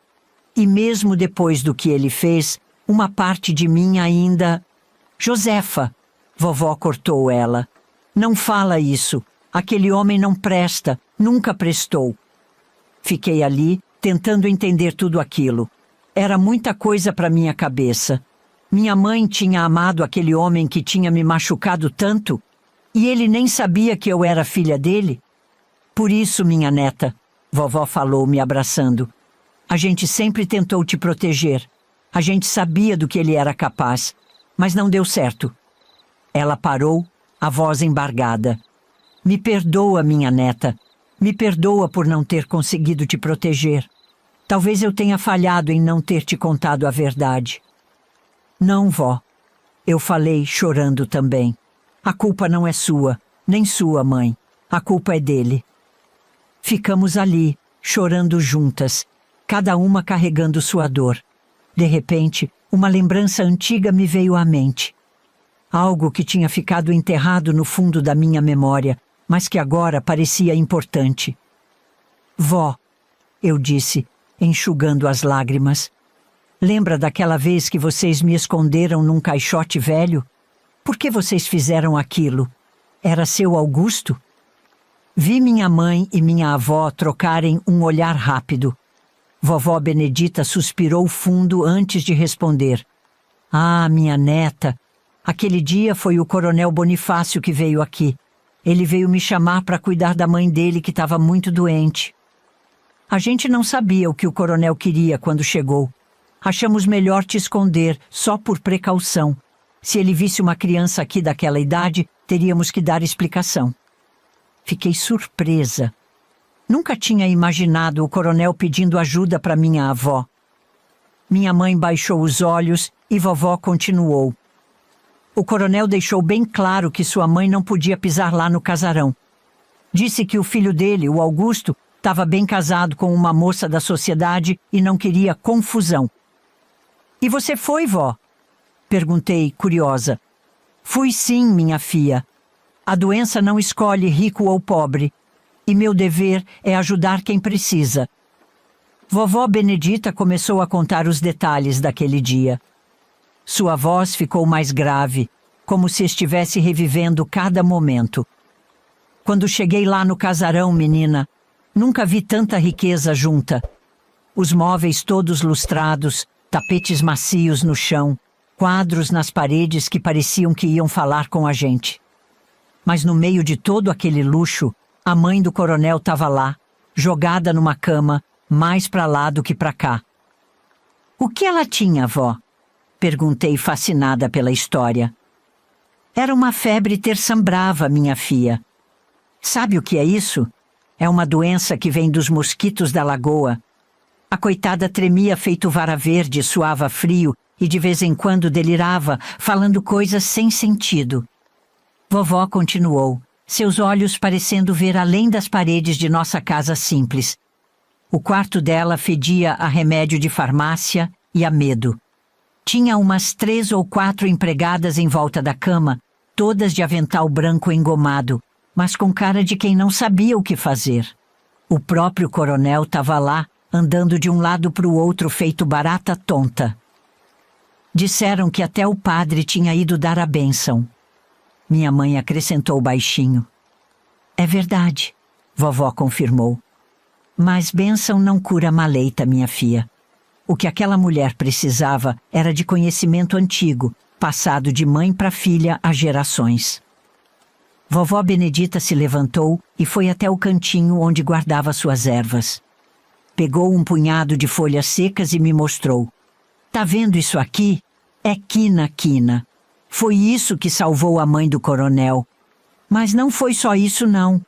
mesmo depois do que ele fez, uma parte de mim ainda... Josefa, vovó cortou ela. Não fala isso. Aquele homem não presta, nunca prestou. Fiquei ali, tentando entender tudo aquilo. Era muita coisa para minha cabeça. Minha mãe tinha amado aquele homem que tinha me machucado tanto, e ele nem sabia que eu era filha dele. Por isso, minha neta, vovó falou, me abraçando, a gente sempre tentou te proteger. A gente sabia do que ele era capaz, mas não deu certo. Ela parou, a voz embargada. Me perdoa, minha neta. Me perdoa por não ter conseguido te proteger. Talvez eu tenha falhado em não ter te contado a verdade. Não, vó. Eu falei, chorando também. A culpa não é sua, nem sua, mãe. A culpa é dele. Ficamos ali, chorando juntas, cada uma carregando sua dor. De repente, uma lembrança antiga me veio à mente. Algo que tinha ficado enterrado no fundo da minha memória, mas que agora parecia importante. Vó, eu disse, enxugando as lágrimas. Lembra daquela vez que vocês me esconderam num caixote velho? Por que vocês fizeram aquilo? Era seu Augusto? Vi minha mãe e minha avó trocarem um olhar rápido. Vovó Benedita suspirou fundo antes de responder. Ah, minha neta, aquele dia foi o coronel Bonifácio que veio aqui. Ele veio me chamar para cuidar da mãe dele que estava muito doente. A gente não sabia o que o coronel queria quando chegou. Achamos melhor te esconder, só por precaução. Se ele visse uma criança aqui daquela idade, teríamos que dar explicação. Fiquei surpresa. Nunca tinha imaginado o coronel pedindo ajuda para minha avó. Minha mãe baixou os olhos e vovó continuou. O coronel deixou bem claro que sua mãe não podia pisar lá no casarão. Disse que o filho dele, o Augusto, estava bem casado com uma moça da sociedade e não queria confusão. "E você foi, vó?" Perguntei, curiosa. "Fui sim, minha filha. A doença não escolhe rico ou pobre, e meu dever é ajudar quem precisa." Vovó Benedita começou a contar os detalhes daquele dia. Sua voz ficou mais grave, como se estivesse revivendo cada momento. "Quando cheguei lá no casarão, menina, nunca vi tanta riqueza junta. Os móveis todos lustrados, tapetes macios no chão, quadros nas paredes que pareciam que iam falar com a gente. Mas no meio de todo aquele luxo, a mãe do coronel estava lá, jogada numa cama, mais para lá do que para cá." "O que ela tinha, vó?" Perguntei, fascinada pela história. "Era uma febre terçambrava, minha filha. Sabe o que é isso? É uma doença que vem dos mosquitos da lagoa. A coitada tremia feito vara verde, suava frio e de vez em quando delirava, falando coisas sem sentido." Vovó continuou, seus olhos parecendo ver além das paredes de nossa casa simples. O quarto dela fedia a remédio de farmácia e a medo. Tinha umas 3 ou 4 empregadas em volta da cama, todas de avental branco engomado, mas com cara de quem não sabia o que fazer. O próprio coronel estava lá, andando de um lado para o outro feito barata tonta. Disseram que até o padre tinha ido dar a bênção. Minha mãe acrescentou baixinho. "É verdade", vovó confirmou. "Mas bênção não cura maleita, minha filha. O que aquela mulher precisava era de conhecimento antigo, passado de mãe para filha há gerações." Vovó Benedita se levantou e foi até o cantinho onde guardava suas ervas. Pegou um punhado de folhas secas e me mostrou. "Tá vendo isso aqui? É quina. Foi isso que salvou a mãe do coronel. Mas não foi só isso, não.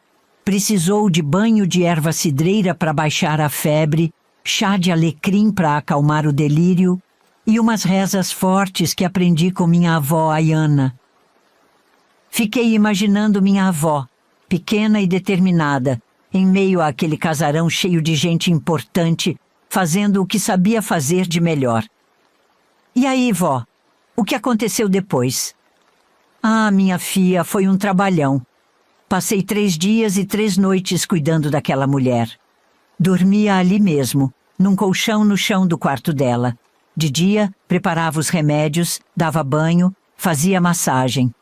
Precisou de banho de erva cidreira para baixar a febre, chá de alecrim para acalmar o delírio e umas rezas fortes que aprendi com minha avó Ayana." Fiquei imaginando minha avó, pequena e determinada, em meio àquele casarão cheio de gente importante, fazendo o que sabia fazer de melhor. "E aí, vó, o que aconteceu depois?" "Ah, minha filha, foi um trabalhão. Passei 3 dias e 3 noites cuidando daquela mulher. Dormia ali mesmo, num colchão no chão do quarto dela. De dia, preparava os remédios, dava banho, fazia massagem.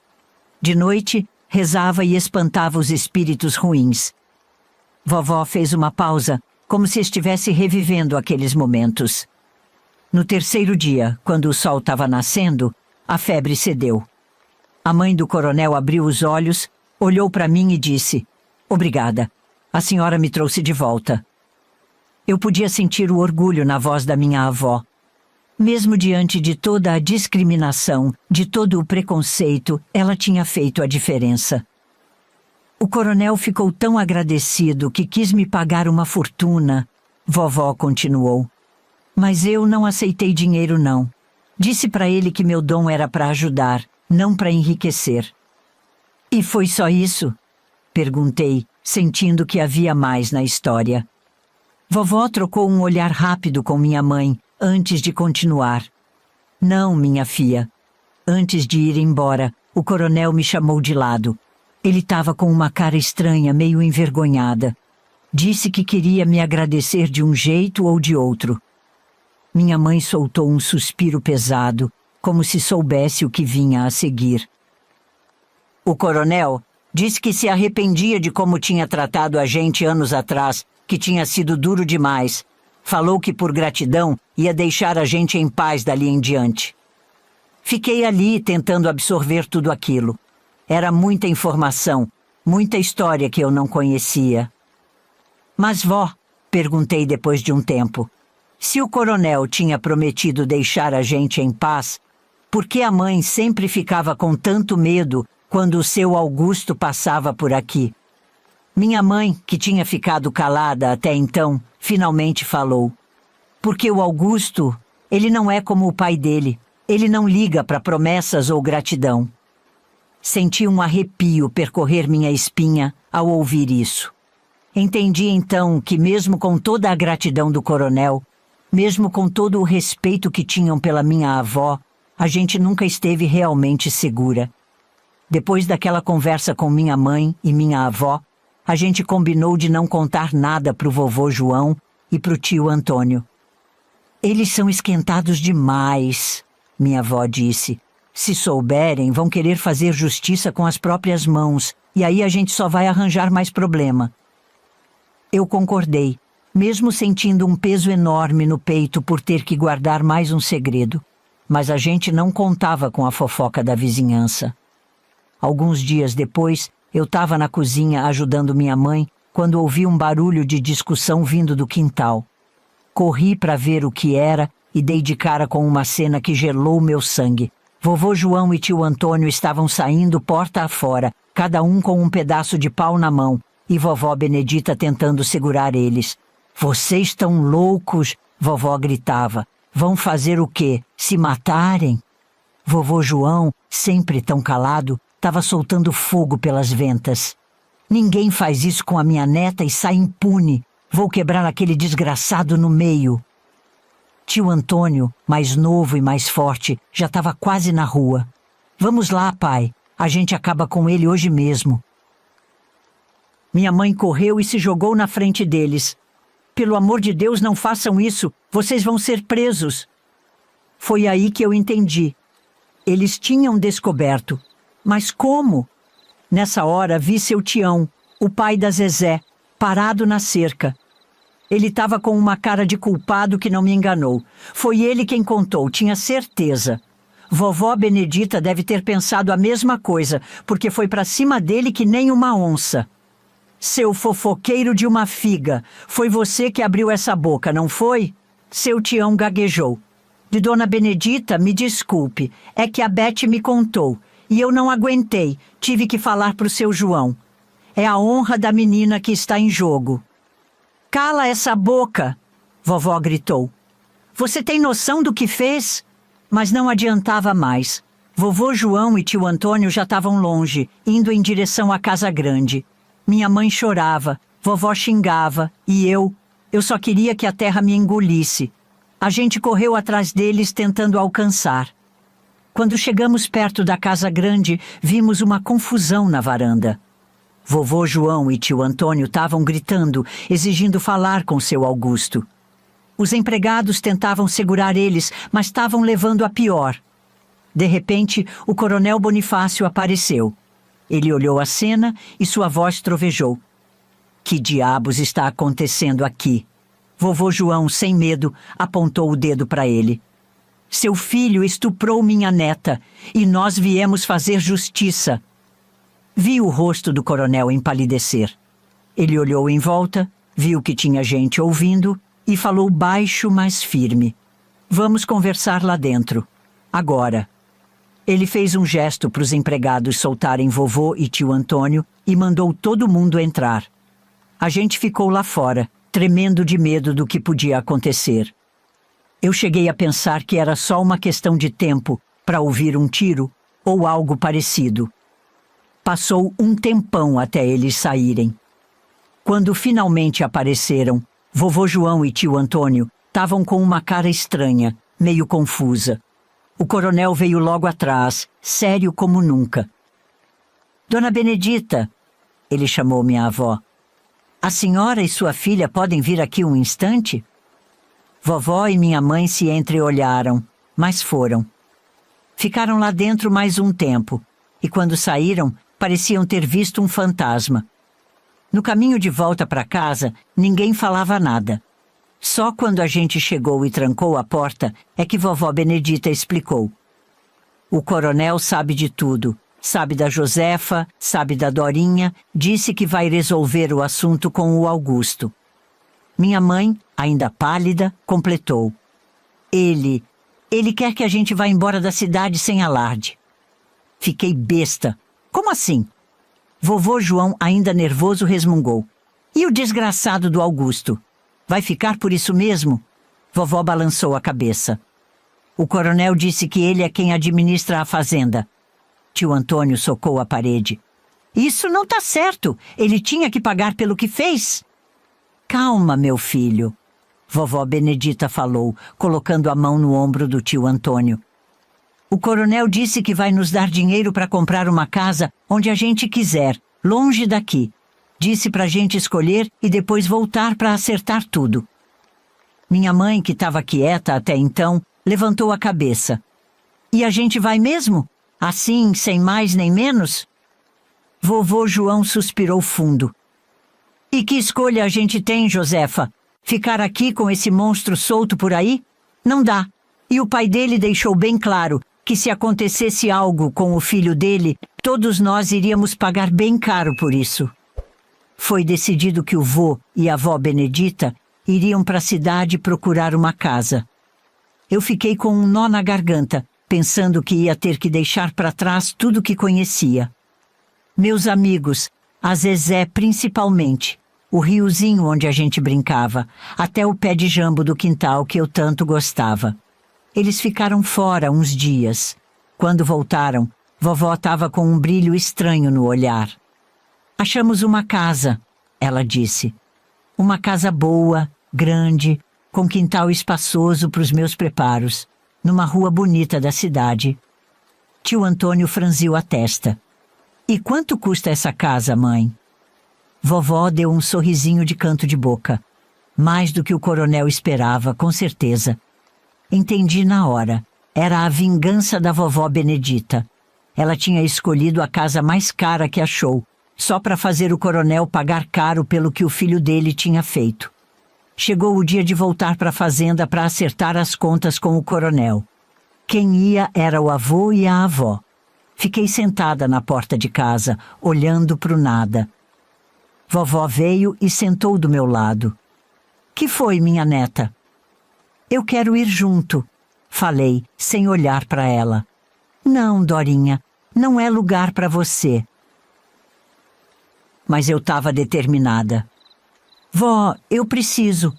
De noite, rezava e espantava os espíritos ruins." Vovó fez uma pausa, como se estivesse revivendo aqueles momentos. No 3º dia, quando o sol estava nascendo, a febre cedeu. A mãe do coronel abriu os olhos, olhou para mim e disse: "Obrigada, a senhora me trouxe de volta." Eu podia sentir o orgulho na voz da minha avó. Mesmo diante de toda a discriminação, de todo o preconceito, ela tinha feito a diferença. "O coronel ficou tão agradecido que quis me pagar uma fortuna", vovó continuou. "Mas eu não aceitei dinheiro, não. Disse para ele que meu dom era para ajudar, não para enriquecer." "E foi só isso?" perguntei, sentindo que havia mais na história. Vovó trocou um olhar rápido com minha mãe, antes de continuar. "Não, minha filha. Antes de ir embora, o coronel me chamou de lado. Ele estava com uma cara estranha, meio envergonhada. Disse que queria me agradecer de um jeito ou de outro." Minha mãe soltou um suspiro pesado, como se soubesse o que vinha a seguir. "O coronel disse que se arrependia de como tinha tratado a gente anos atrás, que tinha sido duro demais. Falou que por gratidão ia deixar a gente em paz dali em diante." Fiquei ali tentando absorver tudo aquilo. Era muita informação, muita história que eu não conhecia. "Mas vó", perguntei depois de um tempo, "se o coronel tinha prometido deixar a gente em paz, Por que a mãe sempre ficava com tanto medo quando o seu Augusto passava por aqui? Minha mãe, que tinha ficado calada até então, finalmente falou. Porque o Augusto, ele não é como o pai dele. Ele não liga para promessas ou gratidão. Senti um arrepio percorrer minha espinha ao ouvir isso. Entendi então que mesmo com toda a gratidão do coronel, mesmo com todo o respeito que tinham pela minha avó, a gente nunca esteve realmente segura. Depois daquela conversa com minha mãe e minha avó, a gente combinou de não contar nada pro vovô João e pro tio Antônio. Eles são esquentados demais, minha avó disse. Se souberem, vão querer fazer justiça com as próprias mãos, e aí a gente só vai arranjar mais problema. Eu concordei, mesmo sentindo um peso enorme no peito por ter que guardar mais um segredo. Mas a gente não contava com a fofoca da vizinhança. Alguns dias depois, eu estava na cozinha ajudando minha mãe quando ouvi um barulho de discussão vindo do quintal. Corri para ver o que era e dei de cara com uma cena que gelou meu sangue. Vovô João e tio Antônio estavam saindo porta afora, cada um com um pedaço de pau na mão, e vovó Benedita tentando segurar eles. Vocês estão loucos, vovó gritava. Vão fazer o quê? Se matarem? Vovô João, sempre tão calado, estava soltando fogo pelas ventas. Ninguém faz isso com a minha neta e sai impune. Vou quebrar aquele desgraçado no meio. Tio Antônio, mais novo e mais forte, já estava quase na rua. Vamos lá, pai. A gente acaba com ele hoje mesmo. Minha mãe correu e se jogou na frente deles. Pelo amor de Deus, não façam isso. Vocês vão ser presos. Foi aí que eu entendi. Eles tinham descoberto. Mas como? Nessa hora vi seu tião, o pai da Zezé, parado na cerca. Ele estava com uma cara de culpado que não me enganou. Foi ele quem contou, tinha certeza. Vovó Benedita deve ter pensado a mesma coisa, porque foi para cima dele que nem uma onça. Seu fofoqueiro de uma figa, foi você que abriu essa boca, não foi? Seu tião gaguejou. De Dona Benedita, me desculpe, é que a Bete me contou, e eu não aguentei, tive que falar pro seu João. É a honra da menina que está em jogo. Cala essa boca, vovó gritou. Você tem noção do que fez? Mas não adiantava mais. Vovô João e tio Antônio já estavam longe, indo em direção à casa grande. Minha mãe chorava, vovó xingava, e eu só queria que a terra me engolisse. A gente correu atrás deles tentando alcançar. Quando chegamos perto da casa grande, vimos uma confusão na varanda. Vovô João e tio Antônio estavam gritando, exigindo falar com seu Augusto. Os empregados tentavam segurar eles, mas estavam levando a pior. De repente, o coronel Bonifácio apareceu. Ele olhou a cena e sua voz trovejou. Que diabos está acontecendo aqui? Vovô João, sem medo, apontou o dedo para ele. Seu filho estuprou minha neta e nós viemos fazer justiça. Vi o rosto do coronel empalidecer. Ele olhou em volta, viu que tinha gente ouvindo e falou baixo, mas firme. Vamos conversar lá dentro. Agora. Ele fez um gesto para os empregados soltarem vovô e tio Antônio e mandou todo mundo entrar. A gente ficou lá fora, tremendo de medo do que podia acontecer. Eu cheguei a pensar que era só uma questão de tempo para ouvir um tiro ou algo parecido. Passou um tempão até eles saírem. Quando finalmente apareceram, vovô João e tio Antônio estavam com uma cara estranha, meio confusa. O coronel veio logo atrás, sério como nunca. Dona Benedita, ele chamou minha avó. A senhora e sua filha podem vir aqui um instante? Vovó e minha mãe se entreolharam, mas foram. Ficaram lá dentro mais um tempo, e quando saíram, pareciam ter visto um fantasma. No caminho de volta para casa, ninguém falava nada. Só quando a gente chegou e trancou a porta é que vovó Benedita explicou. O coronel sabe de tudo. Sabe da Josefa, sabe da Dorinha, disse que vai resolver o assunto com o Augusto. Minha mãe, ainda pálida, completou. Ele Ele quer que a gente vá embora da cidade sem alarde. Fiquei besta. Como assim? Vovô João, ainda nervoso, resmungou. E o desgraçado do Augusto? Vai ficar por isso mesmo? Vovó balançou a cabeça. O coronel disse que ele é quem administra a fazenda. Tio Antônio socou a parede. Isso não tá certo. Ele tinha que pagar pelo que fez. Calma, meu filho. Vovó Benedita falou, colocando a mão no ombro do tio Antônio. O coronel disse que vai nos dar dinheiro para comprar uma casa onde a gente quiser, longe daqui. Disse pra gente escolher e depois voltar para acertar tudo. Minha mãe, que estava quieta até então, levantou a cabeça. E a gente vai mesmo? Assim, sem mais nem menos? Vovô João suspirou fundo. E que escolha a gente tem, Josefa? Ficar aqui com esse monstro solto por aí? Não dá. E o pai dele deixou bem claro que se acontecesse algo com o filho dele, todos nós iríamos pagar bem caro por isso. Foi decidido que o vô e a avó Benedita iriam para a cidade procurar uma casa. Eu fiquei com um nó na garganta, pensando que ia ter que deixar para trás tudo que conhecia. Meus amigos, a Zezé principalmente, o riozinho onde a gente brincava, até o pé de jambo do quintal que eu tanto gostava. Eles ficaram fora uns dias. Quando voltaram, vovó estava com um brilho estranho no olhar. Achamos uma casa, ela disse. Uma casa boa, grande, com quintal espaçoso para os meus preparos, numa rua bonita da cidade. Tio Antônio franziu a testa. E quanto custa essa casa, mãe? Vovó deu um sorrisinho de canto de boca. Mais do que o coronel esperava, com certeza. Entendi na hora. Era a vingança da vovó Benedita. Ela tinha escolhido a casa mais cara que achou, só para fazer o coronel pagar caro pelo que o filho dele tinha feito. Chegou o dia de voltar para a fazenda para acertar as contas com o coronel. Quem ia era o avô e a avó. Fiquei sentada na porta de casa, olhando para o nada. Vovó veio e sentou do meu lado. Que foi, minha neta? Eu quero ir junto, falei, sem olhar para ela. Não, Dorinha, não é lugar para você. Mas eu estava determinada. Vó, eu preciso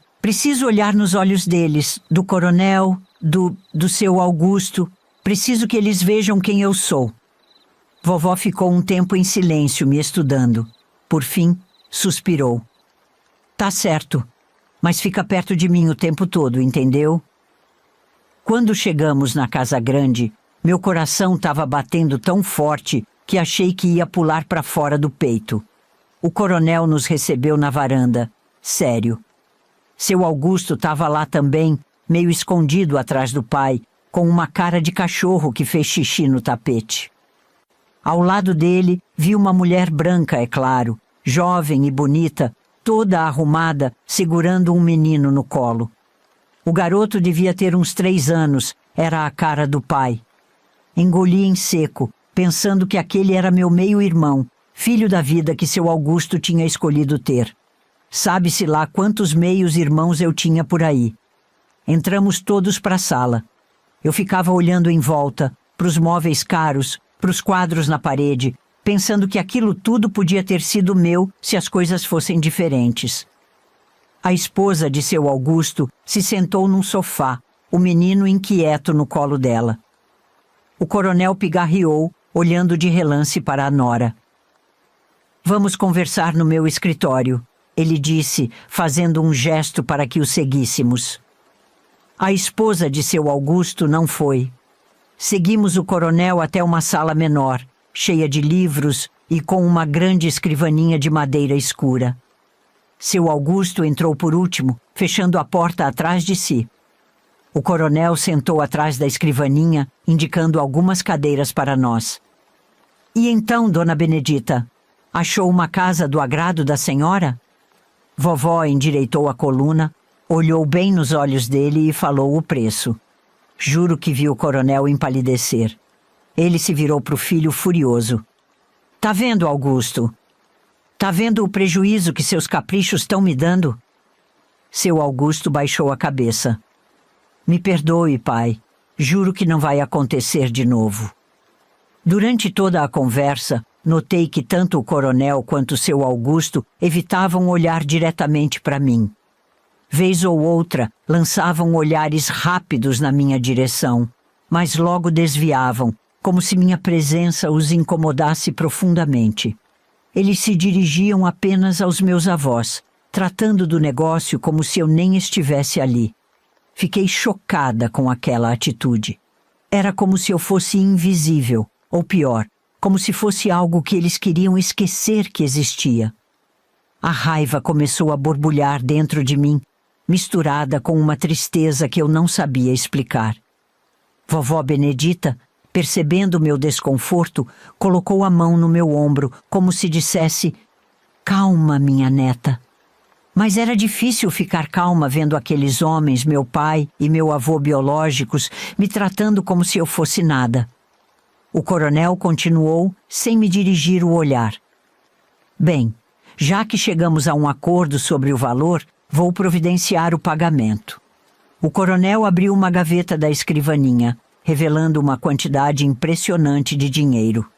olhar nos olhos deles, do coronel, do seu Augusto. Preciso que eles vejam quem eu sou. Vovó ficou um tempo em silêncio, me estudando. Por fim, suspirou. Tá certo, mas fica perto de mim o tempo todo, entendeu? Quando chegamos na casa grande, meu coração estava batendo tão forte que achei que ia pular para fora do peito. O coronel nos recebeu na varanda, sério. Seu Augusto estava lá também, meio escondido atrás do pai, com uma cara de cachorro que fez xixi no tapete. Ao lado dele, vi uma mulher branca, é claro, jovem e bonita, toda arrumada, segurando um menino no colo. O garoto devia ter uns 3 anos, era a cara do pai. Engoli em seco, pensando que aquele era meu meio-irmão, filho da vida que seu Augusto tinha escolhido ter. Sabe-se lá quantos meios-irmãos eu tinha por aí. Entramos todos para a sala. Eu ficava olhando em volta, para os móveis caros, para os quadros na parede, pensando que aquilo tudo podia ter sido meu se as coisas fossem diferentes. A esposa de seu Augusto se sentou num sofá, o menino inquieto no colo dela. O coronel pigarreou, olhando de relance para a nora. Vamos conversar no meu escritório, ele disse, fazendo um gesto para que o seguíssemos. A esposa de seu Augusto não foi. Seguimos o coronel até uma sala menor, cheia de livros e com uma grande escrivaninha de madeira escura. Seu Augusto entrou por último, fechando a porta atrás de si. O coronel sentou atrás da escrivaninha, indicando algumas cadeiras para nós. E então, dona Benedita, achou uma casa do agrado da senhora? Vovó endireitou a coluna, olhou bem nos olhos dele e falou o preço. Juro que vi o coronel empalidecer. Ele se virou para o filho furioso. Tá vendo, Augusto? Tá vendo o prejuízo que seus caprichos estão me dando? Seu Augusto baixou a cabeça. Me perdoe, pai. Juro que não vai acontecer de novo. Durante toda a conversa, notei que tanto o coronel quanto seu Augusto evitavam olhar diretamente para mim. Vez ou outra, lançavam olhares rápidos na minha direção, mas logo desviavam, como se minha presença os incomodasse profundamente. Eles se dirigiam apenas aos meus avós, tratando do negócio como se eu nem estivesse ali. Fiquei chocada com aquela atitude. Era como se eu fosse invisível, ou pior, como se fosse algo que eles queriam esquecer que existia. A raiva começou a borbulhar dentro de mim, misturada com uma tristeza que eu não sabia explicar. Vovó Benedita, percebendo meu desconforto, colocou a mão no meu ombro, como se dissesse: "Calma, minha neta." Mas era difícil ficar calma vendo aqueles homens, meu pai e meu avô biológicos, me tratando como se eu fosse nada. O coronel continuou, sem me dirigir o olhar. "Bem, já que chegamos a um acordo sobre o valor, vou providenciar o pagamento." O coronel abriu uma gaveta da escrivaninha, revelando uma quantidade impressionante de dinheiro.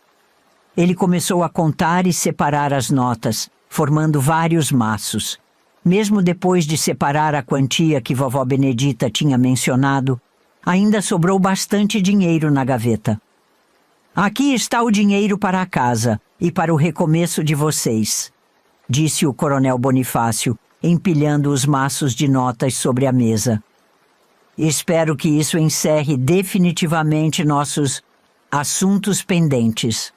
Ele começou a contar e separar as notas, formando vários maços. Mesmo depois de separar a quantia que vovó Benedita tinha mencionado, ainda sobrou bastante dinheiro na gaveta. "Aqui está o dinheiro para a casa e para o recomeço de vocês", disse o coronel Bonifácio, empilhando os maços de notas sobre a mesa. "Espero que isso encerre definitivamente nossos assuntos pendentes."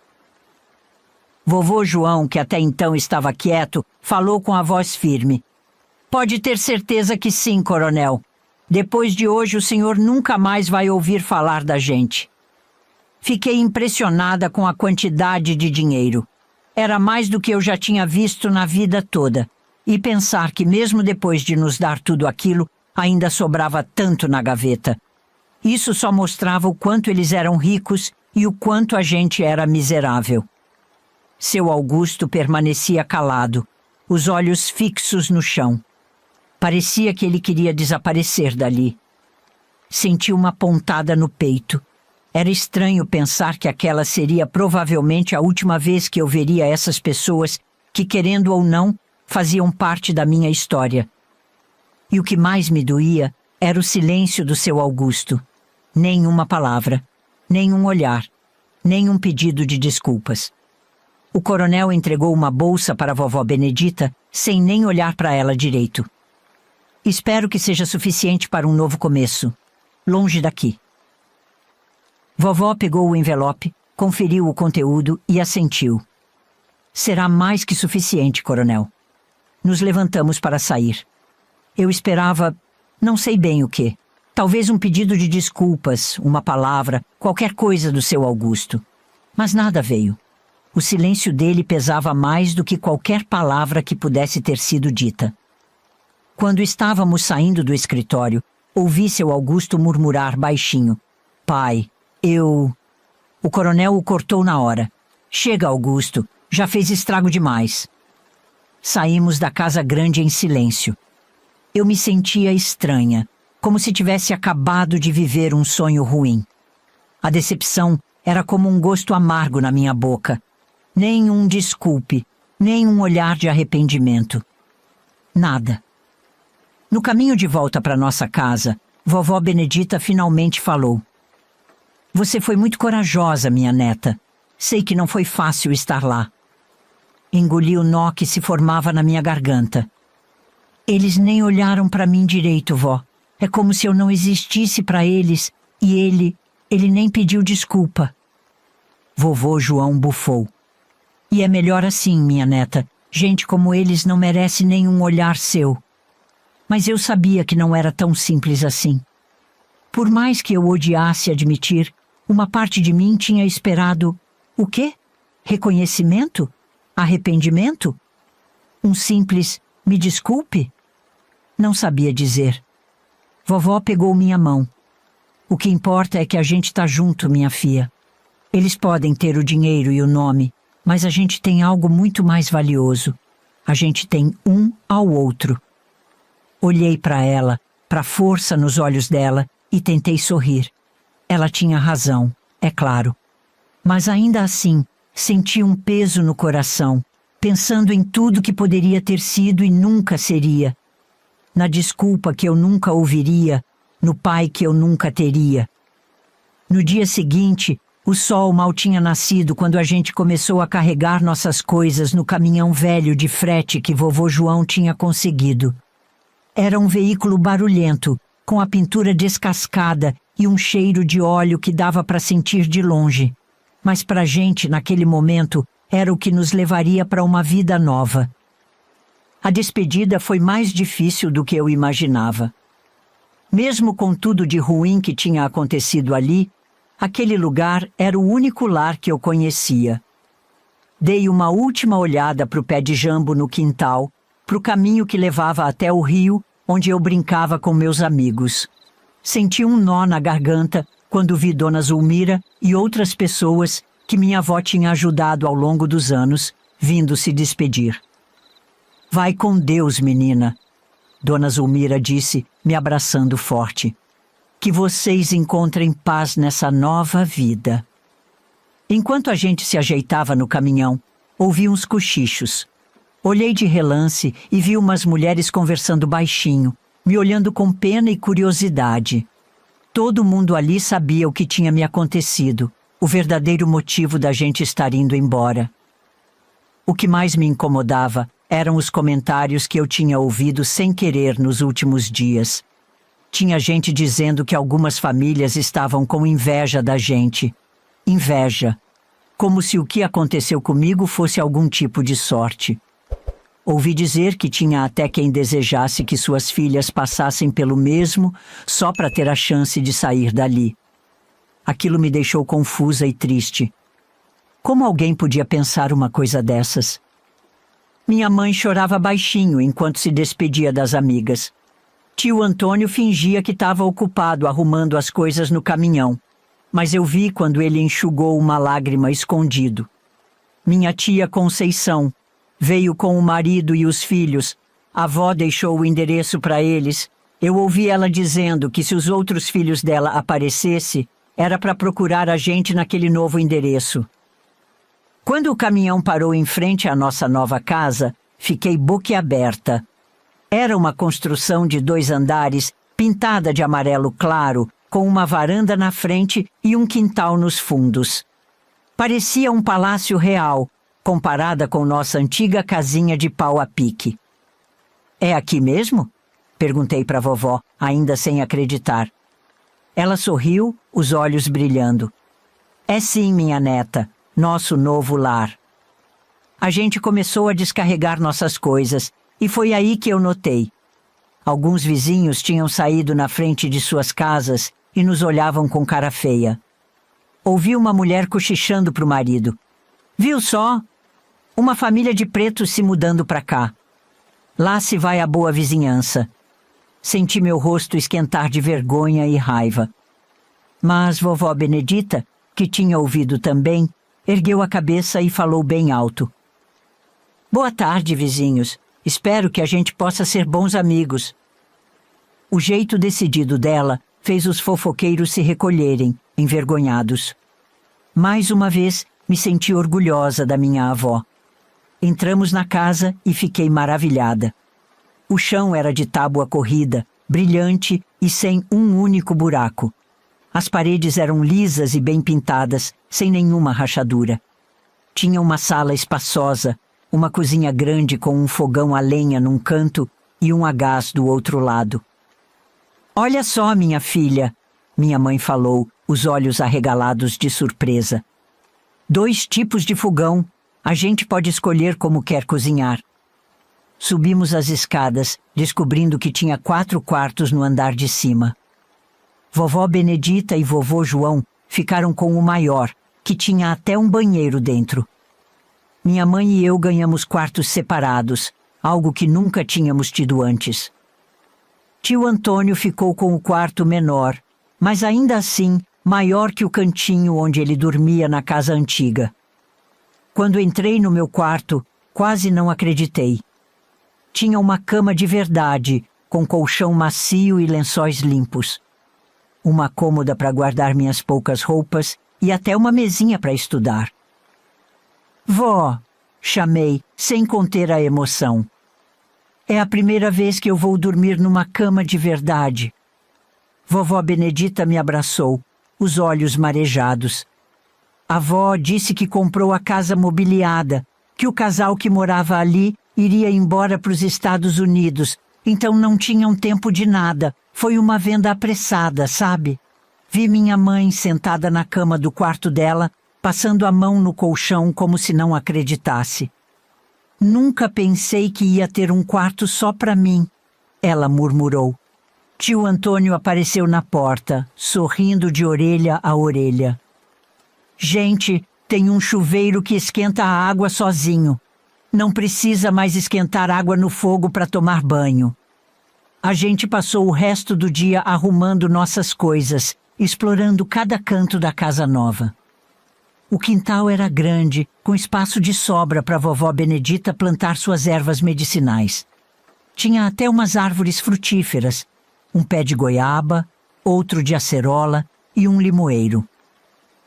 Vovô João, que até então estava quieto, falou com a voz firme: "Pode ter certeza que sim, coronel. Depois de hoje o senhor nunca mais vai ouvir falar da gente." Fiquei impressionada com a quantidade de dinheiro. Era mais do que eu já tinha visto na vida toda. E pensar que mesmo depois de nos dar tudo aquilo, ainda sobrava tanto na gaveta. Isso só mostrava o quanto eles eram ricos e o quanto a gente era miserável. Seu Augusto permanecia calado, os olhos fixos no chão. Parecia que ele queria desaparecer dali. Senti uma pontada no peito. Era estranho pensar que aquela seria provavelmente a última vez que eu veria essas pessoas que, querendo ou não, faziam parte da minha história. E o que mais me doía era o silêncio do seu Augusto. Nenhuma palavra, nenhum olhar, nenhum pedido de desculpas. O coronel entregou uma bolsa para a vovó Benedita sem nem olhar para ela direito. "Espero que seja suficiente para um novo começo. Longe daqui." Vovó pegou o envelope, conferiu o conteúdo e assentiu. "Será mais que suficiente, coronel." Nos levantamos para sair. Eu esperava, não sei bem o quê. Talvez um pedido de desculpas, uma palavra, qualquer coisa do seu Augusto. Mas nada veio. O silêncio dele pesava mais do que qualquer palavra que pudesse ter sido dita. Quando estávamos saindo do escritório, ouvi seu Augusto murmurar baixinho: "Pai, eu..." O coronel o cortou na hora. "Chega, Augusto, já fez estrago demais." Saímos da casa grande em silêncio. Eu me sentia estranha, como se tivesse acabado de viver um sonho ruim. A decepção era como um gosto amargo na minha boca. Nem um desculpe, nem um olhar de arrependimento. Nada. No caminho de volta para nossa casa, vovó Benedita finalmente falou: "Você foi muito corajosa, minha neta. Sei que não foi fácil estar lá." Engoli o nó que se formava na minha garganta. "Eles nem olharam para mim direito, vó. É como se eu não existisse para eles, e ele nem pediu desculpa." Vovô João bufou. "E é melhor assim, minha neta. Gente como eles não merece nenhum olhar seu." Mas eu sabia que não era tão simples assim. Por mais que eu odiasse admitir, uma parte de mim tinha esperado... O quê? Reconhecimento? Arrependimento? Um simples "me desculpe"? Não sabia dizer. Vovó pegou minha mão. "O que importa é que a gente está junto, minha filha. Eles podem ter o dinheiro e o nome, mas a gente tem algo muito mais valioso. A gente tem um ao outro." Olhei para ela, para a força nos olhos dela, e tentei sorrir. Ela tinha razão, é claro. Mas ainda assim, senti um peso no coração, pensando em tudo que poderia ter sido e nunca seria. Na desculpa que eu nunca ouviria, no pai que eu nunca teria. No dia seguinte, o sol mal tinha nascido quando a gente começou a carregar nossas coisas no caminhão velho de frete que vovô João tinha conseguido. Era um veículo barulhento, com a pintura descascada e um cheiro de óleo que dava para sentir de longe. Mas para a gente, naquele momento, era o que nos levaria para uma vida nova. A despedida foi mais difícil do que eu imaginava. Mesmo com tudo de ruim que tinha acontecido ali, aquele lugar era o único lar que eu conhecia. Dei uma última olhada para o pé de jambo no quintal, para o caminho que levava até o rio, onde eu brincava com meus amigos. Senti um nó na garganta quando vi Dona Zulmira e outras pessoas que minha avó tinha ajudado ao longo dos anos, vindo se despedir. Vai com Deus, menina, Dona Zulmira disse, me abraçando forte. Que vocês encontrem paz nessa nova vida. Enquanto a gente se ajeitava no caminhão, ouvi uns cochichos. Olhei de relance e vi umas mulheres conversando baixinho, me olhando com pena e curiosidade. Todo mundo ali sabia o que tinha me acontecido, o verdadeiro motivo da gente estar indo embora. O que mais me incomodava eram os comentários que eu tinha ouvido sem querer nos últimos dias. Tinha gente dizendo que algumas famílias estavam com inveja da gente. Inveja. Como se o que aconteceu comigo fosse algum tipo de sorte. Ouvi dizer que tinha até quem desejasse que suas filhas passassem pelo mesmo só para ter a chance de sair dali. Aquilo me deixou confusa e triste. Como alguém podia pensar uma coisa dessas? Minha mãe chorava baixinho enquanto se despedia das amigas. Tio Antônio fingia que estava ocupado arrumando as coisas no caminhão, mas eu vi quando ele enxugou uma lágrima escondido. Minha tia Conceição veio com o marido e os filhos. A avó deixou o endereço para eles. Eu ouvi ela dizendo que se os outros filhos dela aparecessem, era para procurar a gente naquele novo endereço. Quando o caminhão parou em frente à nossa nova casa, fiquei boquiaberta. Era uma construção de 2 andares, pintada de amarelo claro, com uma varanda na frente e um quintal nos fundos. Parecia um palácio real, comparada com nossa antiga casinha de pau a pique. É aqui mesmo? Perguntei para a vovó, ainda sem acreditar. Ela sorriu, os olhos brilhando. É sim, minha neta, nosso novo lar. A gente começou a descarregar nossas coisas, e foi aí que eu notei. Alguns vizinhos tinham saído na frente de suas casas e nos olhavam com cara feia. Ouvi uma mulher cochichando para o marido. Viu só? Uma família de pretos se mudando para cá. Lá se vai a boa vizinhança. Senti meu rosto esquentar de vergonha e raiva. Mas vovó Benedita, que tinha ouvido também, ergueu a cabeça e falou bem alto. Boa tarde, vizinhos. Espero que a gente possa ser bons amigos. O jeito decidido dela fez os fofoqueiros se recolherem, envergonhados. Mais uma vez, me senti orgulhosa da minha avó. Entramos na casa e fiquei maravilhada. O chão era de tábua corrida, brilhante e sem um único buraco. As paredes eram lisas e bem pintadas, sem nenhuma rachadura. Tinha uma sala espaçosa, uma cozinha grande com um fogão a lenha num canto e um a gás do outro lado. Olha só, minha filha, minha mãe falou, os olhos arregalados de surpresa. 2 tipos de fogão, a gente pode escolher como quer cozinhar. Subimos as escadas, descobrindo que tinha 4 quartos no andar de cima. Vovó Benedita e vovô João ficaram com o maior, que tinha até um banheiro dentro. Minha mãe e eu ganhamos quartos separados, algo que nunca tínhamos tido antes. Tio Antônio ficou com o quarto menor, mas ainda assim maior que o cantinho onde ele dormia na casa antiga. Quando entrei no meu quarto, quase não acreditei. Tinha uma cama de verdade, com colchão macio e lençóis limpos. uma cômoda para guardar minhas poucas roupas e até uma mesinha para estudar. Vó, chamei, sem conter a emoção. É a primeira vez que eu vou dormir numa cama de verdade. Vovó Benedita me abraçou, os olhos marejados. A avó disse que comprou a casa mobiliada, que o casal que morava ali iria embora para os Estados Unidos, então não tinham tempo de nada. Foi uma venda apressada, sabe? Vi minha mãe sentada na cama do quarto dela, passando a mão no colchão como se não acreditasse. Nunca pensei que ia ter um quarto só para mim, ela murmurou. Tio Antônio apareceu na porta, sorrindo de orelha a orelha. Gente, tem um chuveiro que esquenta a água sozinho. Não precisa mais esquentar água no fogo para tomar banho. A gente passou o resto do dia arrumando nossas coisas, explorando cada canto da casa nova. O quintal era grande, com espaço de sobra para a vovó Benedita plantar suas ervas medicinais. Tinha até umas árvores frutíferas, um pé de goiaba, outro de acerola e um limoeiro.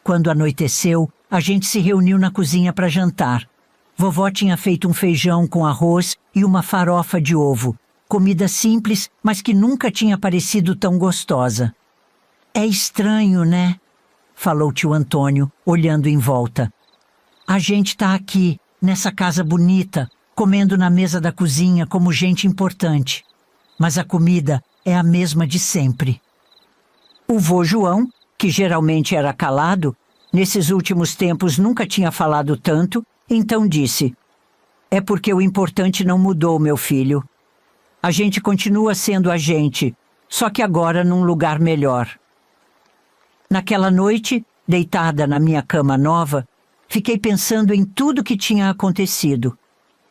Quando anoiteceu, a gente se reuniu na cozinha para jantar. Vovó tinha feito um feijão com arroz e uma farofa de ovo. Comida simples, mas que nunca tinha parecido tão gostosa. É estranho, né? Falou tio Antônio, olhando em volta. A gente está aqui, nessa casa bonita, comendo na mesa da cozinha como gente importante. Mas a comida é a mesma de sempre. O vô João, que geralmente era calado, nesses últimos tempos nunca tinha falado tanto, então disse: É porque o importante não mudou, meu filho. A gente continua sendo a gente, só que agora num lugar melhor. Naquela noite, deitada na minha cama nova, fiquei pensando em tudo que tinha acontecido.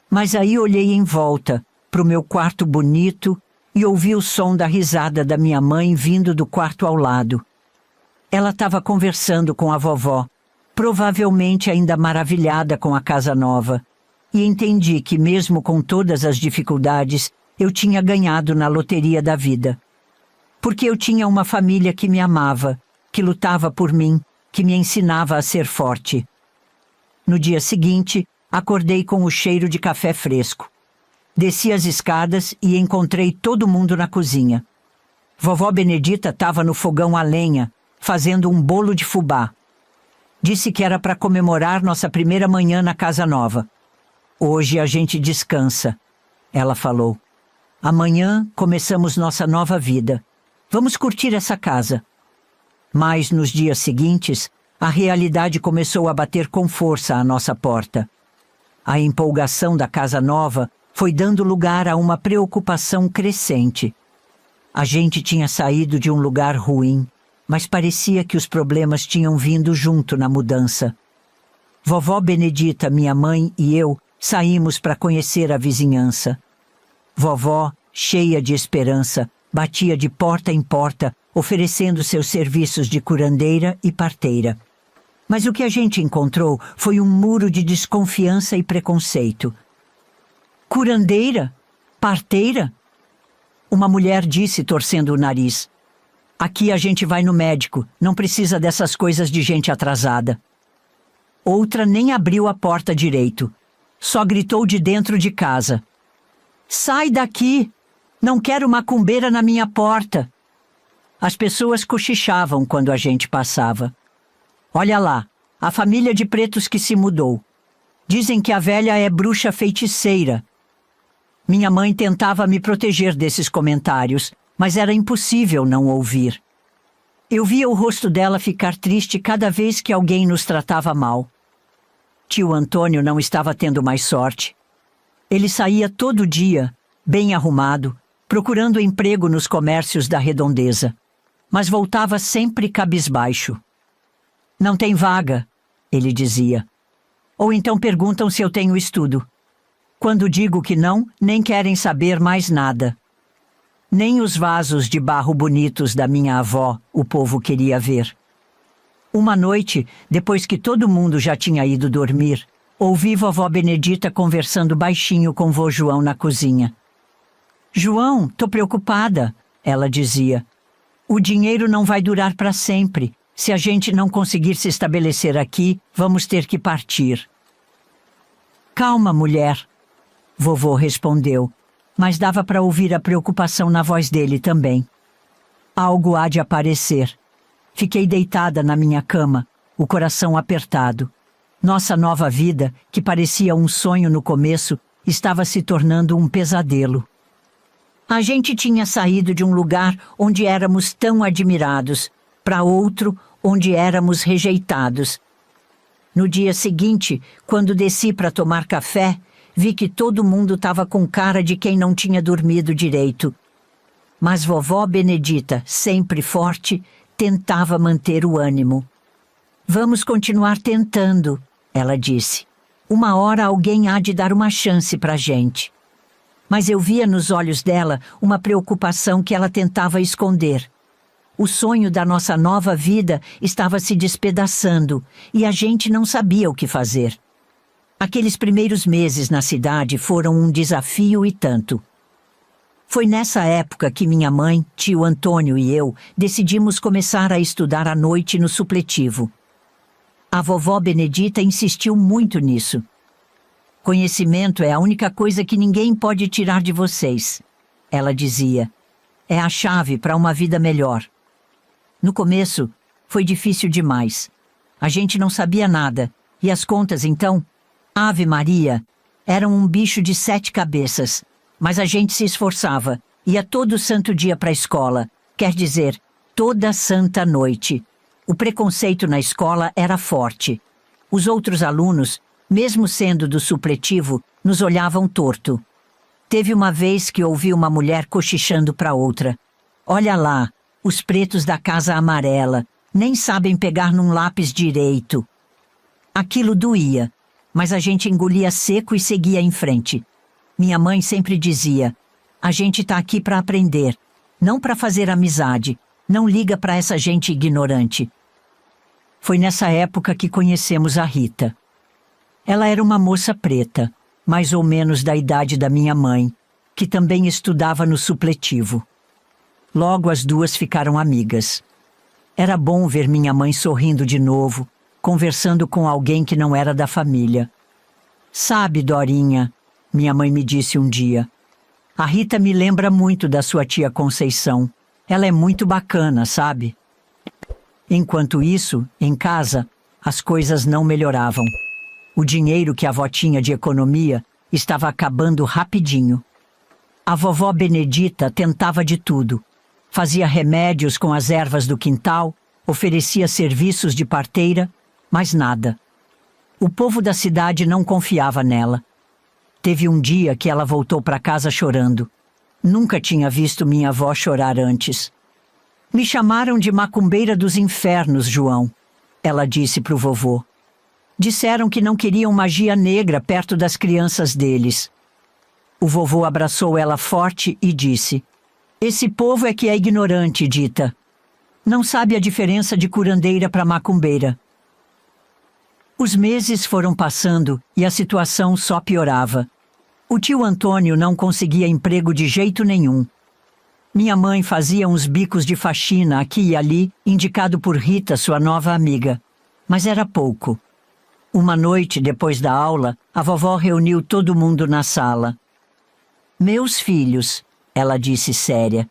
Mas aí olhei em volta, para o meu quarto bonito, e ouvi o som da risada da minha mãe vindo do quarto ao lado. Ela estava conversando com a vovó, provavelmente ainda maravilhada com a casa nova, e entendi que mesmo com todas as dificuldades, eu tinha ganhado na loteria da vida. Porque eu tinha uma família que me amava, que lutava por mim, que me ensinava a ser forte. No dia seguinte, acordei com o cheiro de café fresco. Desci as escadas e encontrei todo mundo na cozinha. Vovó Benedita estava no fogão a lenha, fazendo um bolo de fubá. Disse que era para comemorar nossa primeira manhã na casa nova. Hoje a gente descansa, ela falou. Amanhã começamos nossa nova vida. Vamos curtir essa casa. Mas nos dias seguintes, a realidade começou a bater com força à nossa porta. A empolgação da casa nova foi dando lugar a uma preocupação crescente. A gente tinha saído de um lugar ruim, mas parecia que os problemas tinham vindo junto na mudança. Vovó Benedita, minha mãe e eu saímos para conhecer a vizinhança. Vovó, cheia de esperança, batia de porta em porta, oferecendo seus serviços de curandeira e parteira. Mas o que a gente encontrou foi um muro de desconfiança e preconceito. Curandeira? Parteira? Uma mulher disse, torcendo o nariz. Aqui a gente vai no médico, não precisa dessas coisas de gente atrasada. Outra nem abriu a porta direito. Só gritou de dentro de casa. Sai daqui! Não quero macumbeira na minha porta! As pessoas cochichavam quando a gente passava. Olha lá, a família de pretos que se mudou. Dizem que a velha é bruxa feiticeira. Minha mãe tentava me proteger desses comentários, mas era impossível não ouvir. Eu via o rosto dela ficar triste cada vez que alguém nos tratava mal. Tio Antônio não estava tendo mais sorte. Ele saía todo dia, bem arrumado, procurando emprego nos comércios da redondeza, mas voltava sempre cabisbaixo. Não tem vaga, ele dizia. Ou então perguntam se eu tenho estudo. Quando digo que não, nem querem saber mais nada. Nem os vasos de barro bonitos da minha avó o povo queria ver. Uma noite, depois que todo mundo já tinha ido dormir, ouvi vovó Benedita conversando baixinho com vô João na cozinha. João, tô preocupada, ela dizia. O dinheiro não vai durar para sempre. Se a gente não conseguir se estabelecer aqui, vamos ter que partir. Calma, mulher, vovô respondeu, mas dava para ouvir a preocupação na voz dele também. Algo há de aparecer. Fiquei deitada na minha cama, o coração apertado. Nossa nova vida, que parecia um sonho no começo, estava se tornando um pesadelo. A gente tinha saído de um lugar onde éramos tão admirados, para outro onde éramos rejeitados. No dia seguinte, quando desci para tomar café, vi que todo mundo estava com cara de quem não tinha dormido direito. Mas vovó Benedita, sempre forte, tentava manter o ânimo. Vamos continuar tentando, ela disse. Uma hora alguém há de dar uma chance para a gente. Mas eu via nos olhos dela uma preocupação que ela tentava esconder. O sonho da nossa nova vida estava se despedaçando e a gente não sabia o que fazer. Aqueles primeiros meses na cidade foram um desafio e tanto. Foi nessa época que minha mãe, tio Antônio e eu decidimos começar a estudar à noite no supletivo. A vovó Benedita insistiu muito nisso. Conhecimento é a única coisa que ninguém pode tirar de vocês, ela dizia. É a chave para uma vida melhor. No começo, foi difícil demais. A gente não sabia nada. E as contas, então? Ave Maria, eram um bicho de 7 cabeças. Mas a gente se esforçava. Ia todo santo dia para a escola. Quer dizer, toda santa noite. O preconceito na escola era forte. Os outros alunos, mesmo sendo do supletivo, nos olhavam torto. Teve uma vez que ouvi uma mulher cochichando para outra. Olha lá, os pretos da casa amarela, nem sabem pegar num lápis direito. Aquilo doía, mas a gente engolia seco e seguia em frente. Minha mãe sempre dizia, a gente está aqui para aprender, não para fazer amizade, não liga para essa gente ignorante. Foi nessa época que conhecemos a Rita. Ela era uma moça preta, mais ou menos da idade da minha mãe, que também estudava no supletivo. Logo as duas ficaram amigas. Era bom ver minha mãe sorrindo de novo, conversando com alguém que não era da família. Sabe, Dorinha, minha mãe me disse um dia, a Rita me lembra muito da sua tia Conceição. Ela é muito bacana, sabe? Enquanto isso, em casa, as coisas não melhoravam. O dinheiro que a avó tinha de economia estava acabando rapidinho. A vovó Benedita tentava de tudo. Fazia remédios com as ervas do quintal, oferecia serviços de parteira, mas nada. O povo da cidade não confiava nela. Teve um dia que ela voltou para casa chorando. Nunca tinha visto minha avó chorar antes. Me chamaram de macumbeira dos infernos, João, ela disse para o vovô. Disseram que não queriam magia negra perto das crianças deles. O vovô abraçou ela forte e disse, esse povo é que é ignorante, Dita. Não sabe a diferença de curandeira para macumbeira. Os meses foram passando e a situação só piorava. O tio Antônio não conseguia emprego de jeito nenhum. Minha mãe fazia uns bicos de faxina aqui e ali, indicado por Rita, sua nova amiga. Mas era pouco. Uma noite, depois da aula, a vovó reuniu todo mundo na sala. Meus filhos, ela disse séria,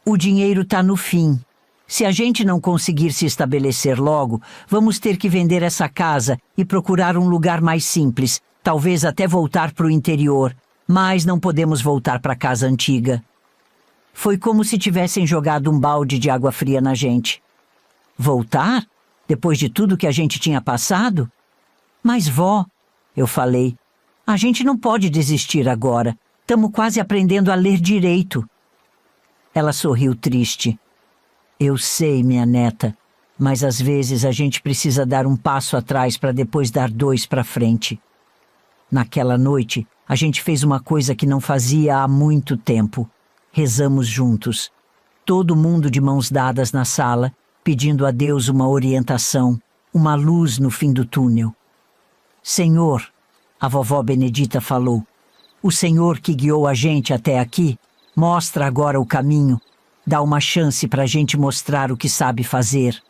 o dinheiro está no fim. Se a gente não conseguir se estabelecer logo, vamos ter que vender essa casa e procurar um lugar mais simples, talvez até voltar para o interior, mas não podemos voltar para a casa antiga. Foi como se tivessem jogado um balde de água fria na gente. Voltar? Depois de tudo que a gente tinha passado? Mas, vó, eu falei, a gente não pode desistir agora. Estamos quase aprendendo a ler direito. Ela sorriu triste. Eu sei, minha neta, mas às vezes a gente precisa dar um passo atrás para depois dar 2 para frente. Naquela noite, a gente fez uma coisa que não fazia há muito tempo. Rezamos juntos. Todo mundo de mãos dadas na sala, pedindo a Deus uma orientação, uma luz no fim do túnel. Senhor, a vovó Benedita falou, o Senhor que guiou a gente até aqui, mostra agora o caminho. Dá uma chance para a gente mostrar o que sabe fazer.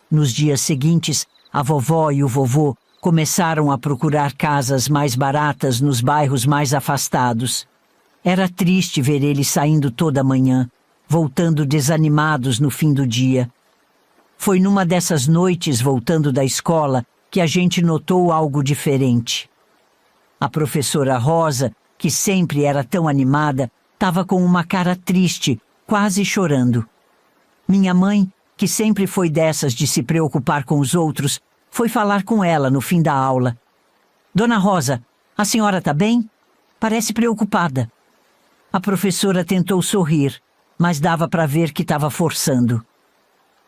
Nos dias seguintes, a vovó e o vovô começaram a procurar casas mais baratas nos bairros mais afastados. Era triste ver eles saindo toda manhã, voltando desanimados no fim do dia. Foi numa dessas noites, voltando da escola, que a gente notou algo diferente. A professora Rosa, que sempre era tão animada, estava com uma cara triste, quase chorando. Minha mãe, que sempre foi dessas de se preocupar com os outros, foi falar com ela no fim da aula. Dona Rosa, a senhora está bem? Parece preocupada. A professora tentou sorrir, mas dava para ver que estava forçando.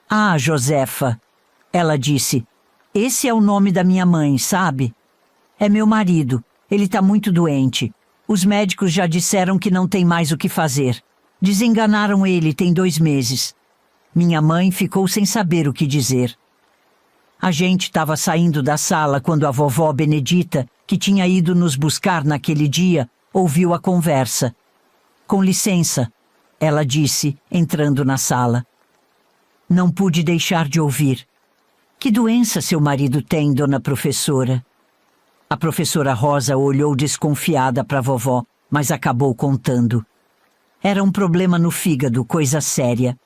Ah, Josefa, ela disse, esse é o nome da minha mãe, sabe? É meu marido, ele está muito doente. Os médicos já disseram que não tem mais o que fazer. Desenganaram ele tem 2 meses. Minha mãe ficou sem saber o que dizer. A gente estava saindo da sala quando a vovó Benedita, que tinha ido nos buscar naquele dia, ouviu a conversa. Com licença, ela disse, entrando na sala. Não pude deixar de ouvir. Que doença seu marido tem, dona professora? A professora Rosa olhou desconfiada para a vovó, mas acabou contando. Era um problema no fígado, coisa séria.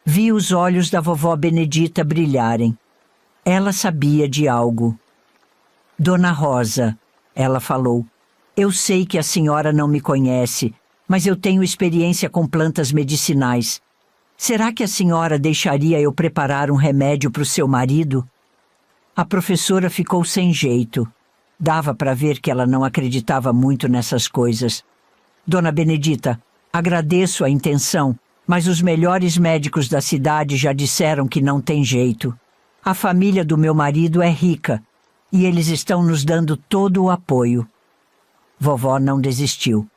Vi os olhos da vovó Benedita brilharem. Ela sabia de algo. Dona Rosa, ela falou, eu sei que a senhora não me conhece, mas eu tenho experiência com plantas medicinais. Será que a senhora deixaria eu preparar um remédio para o seu marido? A professora ficou sem jeito. Dava para ver que ela não acreditava muito nessas coisas. Dona Benedita, agradeço a intenção, mas os melhores médicos da cidade já disseram que não tem jeito. A família do meu marido é rica e eles estão nos dando todo o apoio. Vovó não desistiu.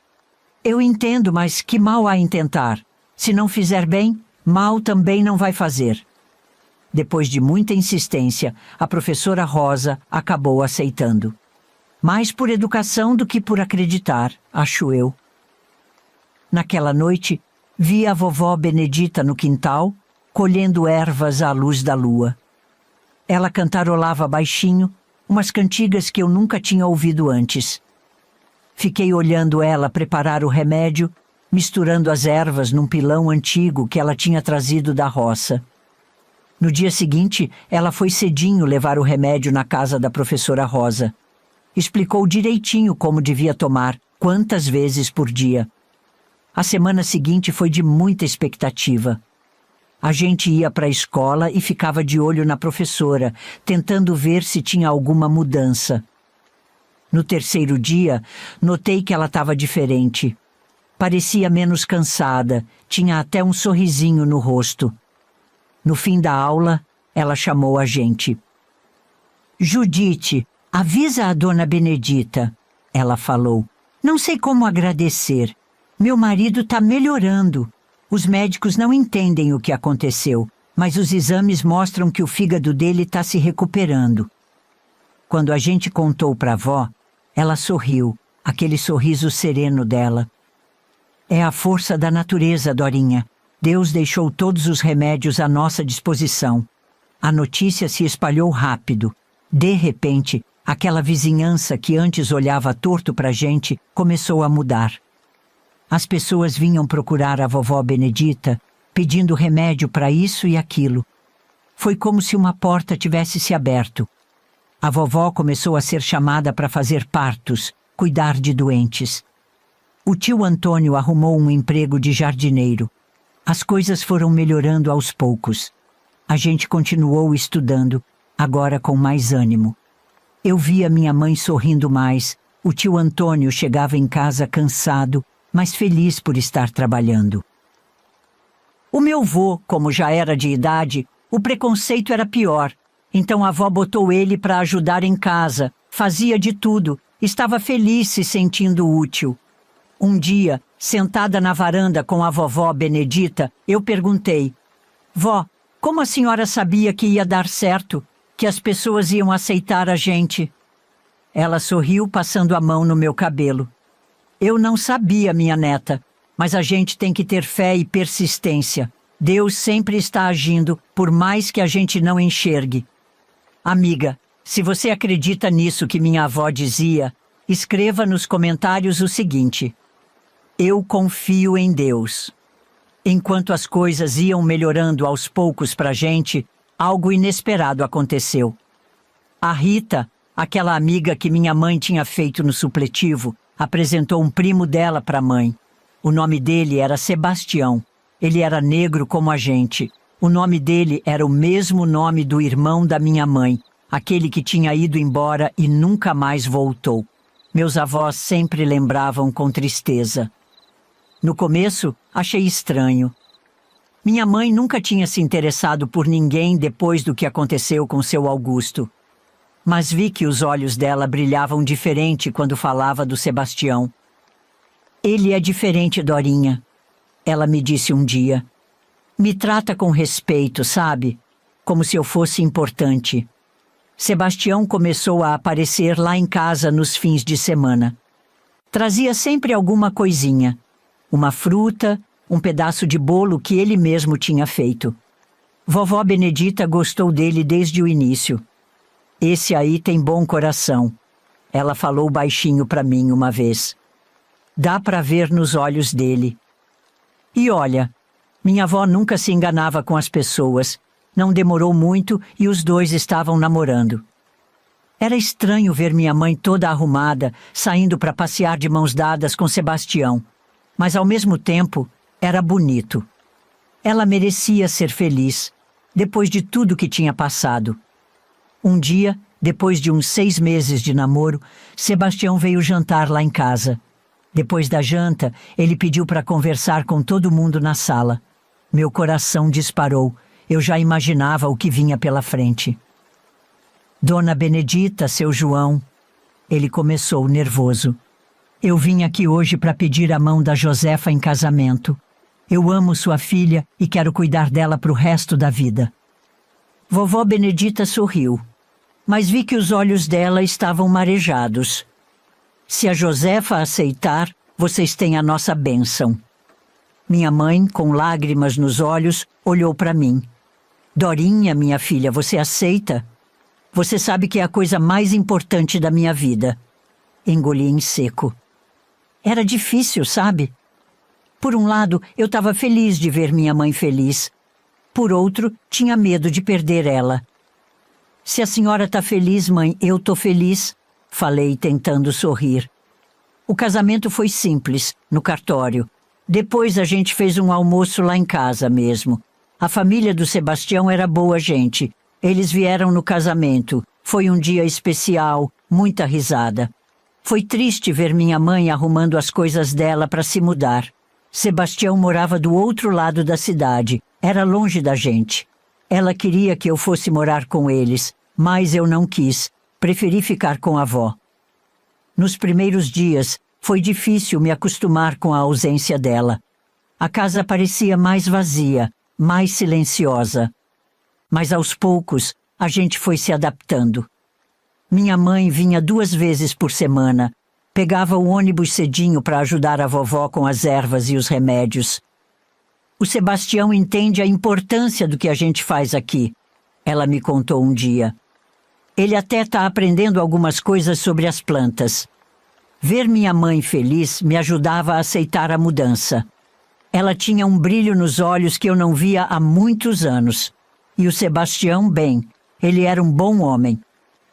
Eu entendo, mas que mal há em tentar? Se não fizer bem, mal também não vai fazer. Depois de muita insistência, a professora Rosa acabou aceitando. Mais por educação do que por acreditar, acho eu. Naquela noite, vi a vovó Benedita no quintal, colhendo ervas à luz da lua. Ela cantarolava baixinho, umas cantigas que eu nunca tinha ouvido antes. Fiquei olhando ela preparar o remédio, misturando as ervas num pilão antigo que ela tinha trazido da roça. No dia seguinte, ela foi cedinho levar o remédio na casa da professora Rosa. Explicou direitinho como devia tomar, quantas vezes por dia. A semana seguinte foi de muita expectativa. A gente ia para a escola e ficava de olho na professora, tentando ver se tinha alguma mudança. No 3º dia, notei que ela estava diferente. Parecia menos cansada, tinha até um sorrisinho no rosto. No fim da aula, ela chamou a gente. Judite, avisa a dona Benedita, ela falou. Não sei como agradecer. Meu marido está melhorando. Os médicos não entendem o que aconteceu, mas os exames mostram que o fígado dele está se recuperando. Quando a gente contou para a avó, ela sorriu, aquele sorriso sereno dela. É a força da natureza, Dorinha. Deus deixou todos os remédios à nossa disposição. A notícia se espalhou rápido. De repente, aquela vizinhança que antes olhava torto para a gente começou a mudar. As pessoas vinham procurar a vovó Benedita, pedindo remédio para isso e aquilo. Foi como se uma porta tivesse se aberto. A vovó começou a ser chamada para fazer partos, cuidar de doentes. O tio Antônio arrumou um emprego de jardineiro. As coisas foram melhorando aos poucos. A gente continuou estudando, agora com mais ânimo. Eu via minha mãe sorrindo mais. O tio Antônio chegava em casa cansado, mas feliz por estar trabalhando. O meu vô, como já era de idade, o preconceito era pior. Então a avó botou ele para ajudar em casa, fazia de tudo, estava feliz se sentindo útil. Um dia, sentada na varanda com a vovó Benedita, eu perguntei, Vó, como a senhora sabia que ia dar certo, que as pessoas iam aceitar a gente? Ela sorriu passando a mão no meu cabelo. Eu não sabia, minha neta. Mas a gente tem que ter fé e persistência. Deus sempre está agindo, por mais que a gente não enxergue. Amiga, se você acredita nisso que minha avó dizia, escreva nos comentários o seguinte: eu confio em Deus. Enquanto as coisas iam melhorando aos poucos pra gente, algo inesperado aconteceu. A Rita, aquela amiga que minha mãe tinha feito no supletivo, apresentou um primo dela para a mãe. O nome dele era Sebastião. Ele era negro como a gente. O nome dele era o mesmo nome do irmão da minha mãe, aquele que tinha ido embora e nunca mais voltou. Meus avós sempre lembravam com tristeza. No começo, achei estranho. Minha mãe nunca tinha se interessado por ninguém depois do que aconteceu com seu Augusto. Mas vi que os olhos dela brilhavam diferente quando falava do Sebastião. Ele é diferente, Dorinha. Ela me disse um dia. Me trata com respeito, sabe? Como se eu fosse importante. Sebastião começou a aparecer lá em casa nos fins de semana. Trazia sempre alguma coisinha. Uma fruta, um pedaço de bolo que ele mesmo tinha feito. Vovó Benedita gostou dele desde o início. Esse aí tem bom coração. Ela falou baixinho para mim uma vez. Dá para ver nos olhos dele. E olha, minha avó nunca se enganava com as pessoas. Não demorou muito e os dois estavam namorando. Era estranho ver minha mãe toda arrumada, saindo para passear de mãos dadas com Sebastião. Mas ao mesmo tempo, era bonito. Ela merecia ser feliz, depois de tudo que tinha passado. Um dia, depois de uns 6 meses de namoro, Sebastião veio jantar lá em casa. Depois da janta, ele pediu para conversar com todo mundo na sala. Meu coração disparou. Eu já imaginava o que vinha pela frente. Dona Benedita, seu João. Ele começou nervoso. Eu vim aqui hoje para pedir a mão da Josefa em casamento. Eu amo sua filha e quero cuidar dela para o resto da vida. Vovó Benedita sorriu, mas vi que os olhos dela estavam marejados. Se a Josefa aceitar, vocês têm a nossa bênção. Minha mãe, com lágrimas nos olhos, olhou para mim. Dorinha, minha filha, você aceita? Você sabe que é a coisa mais importante da minha vida. Engoli em seco. Era difícil, sabe? Por um lado, eu estava feliz de ver minha mãe feliz. Por outro, tinha medo de perder ela. Se a senhora está feliz, mãe, eu estou feliz, falei tentando sorrir. O casamento foi simples, no cartório. Depois a gente fez um almoço lá em casa mesmo. A família do Sebastião era boa gente. Eles vieram no casamento. Foi um dia especial, muita risada. Foi triste ver minha mãe arrumando as coisas dela para se mudar. Sebastião morava do outro lado da cidade. Era longe da gente. Ela queria que eu fosse morar com eles, mas eu não quis. Preferi ficar com a avó. Nos primeiros dias, foi difícil me acostumar com a ausência dela. A casa parecia mais vazia, mais silenciosa. Mas aos poucos, a gente foi se adaptando. Minha mãe vinha 2 vezes por semana. Pegava o ônibus cedinho para ajudar a vovó com as ervas e os remédios. O Sebastião entende a importância do que a gente faz aqui, ela me contou um dia. Ele até está aprendendo algumas coisas sobre as plantas. Ver minha mãe feliz me ajudava a aceitar a mudança. Ela tinha um brilho nos olhos que eu não via há muitos anos. E o Sebastião, bem, ele era um bom homem.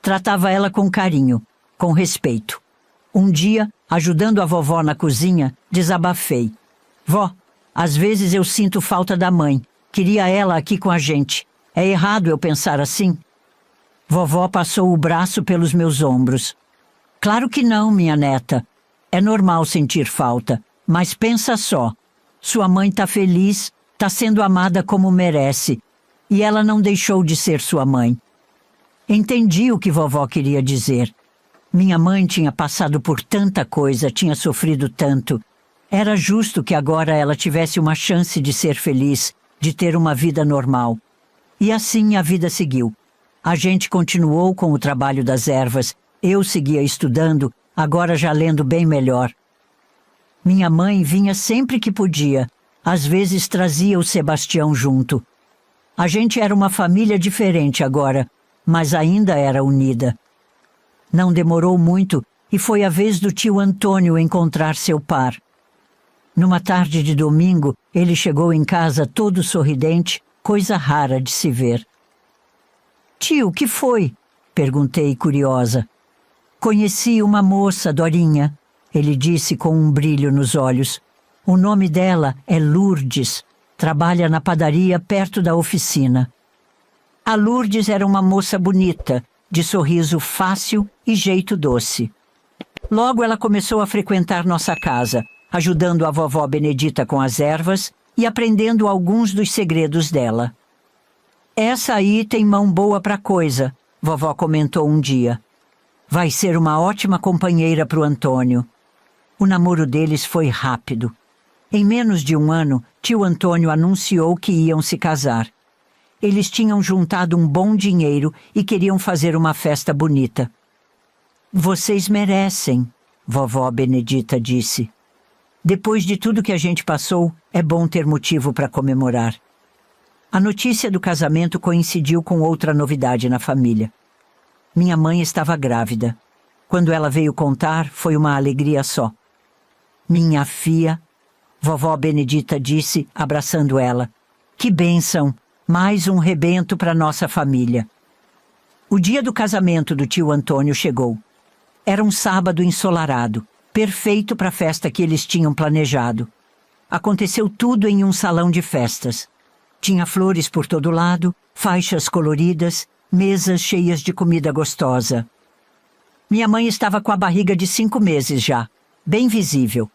Tratava ela com carinho, com respeito. Um dia, ajudando a vovó na cozinha, desabafei. Vó, às vezes eu sinto falta da mãe. Queria ela aqui com a gente. É errado eu pensar assim? Vovó passou o braço pelos meus ombros. Claro que não, minha neta. É normal sentir falta, mas pensa só. Sua mãe está feliz, está sendo amada como merece. E ela não deixou de ser sua mãe. Entendi o que vovó queria dizer. Minha mãe tinha passado por tanta coisa, tinha sofrido tanto. Era justo que agora ela tivesse uma chance de ser feliz, de ter uma vida normal. E assim a vida seguiu. A gente continuou com o trabalho das ervas. Eu seguia estudando, agora já lendo bem melhor. Minha mãe vinha sempre que podia, às vezes trazia o Sebastião junto. A gente era uma família diferente agora, mas ainda era unida. Não demorou muito e foi a vez do tio Antônio encontrar seu par. Numa tarde de domingo, ele chegou em casa todo sorridente, coisa rara de se ver. "Tio, que foi?" perguntei, curiosa. "Conheci uma moça, Dorinha", ele disse com um brilho nos olhos. "O nome dela é Lourdes. Trabalha na padaria perto da oficina." A Lourdes era uma moça bonita, de sorriso fácil e jeito doce. Logo ela começou a frequentar nossa casa, ajudando a vovó Benedita com as ervas e aprendendo alguns dos segredos dela. "Essa aí tem mão boa pra coisa", vovó comentou um dia. "Vai ser uma ótima companheira pro Antônio." O namoro deles foi rápido. Em menos de um ano, tio Antônio anunciou que iam se casar. Eles tinham juntado um bom dinheiro e queriam fazer uma festa bonita. "Vocês merecem", vovó Benedita disse. "Depois de tudo que a gente passou, é bom ter motivo para comemorar." A notícia do casamento coincidiu com outra novidade na família. Minha mãe estava grávida. Quando ela veio contar, foi uma alegria só. "Minha filha", vovó Benedita disse, abraçando ela. "Que bênção! Mais um rebento para nossa família." O dia do casamento do tio Antônio chegou. Era um sábado ensolarado, perfeito para a festa que eles tinham planejado. Aconteceu tudo em um salão de festas. Tinha flores por todo lado, faixas coloridas, mesas cheias de comida gostosa. Minha mãe estava com a barriga de 5 meses já, bem visível.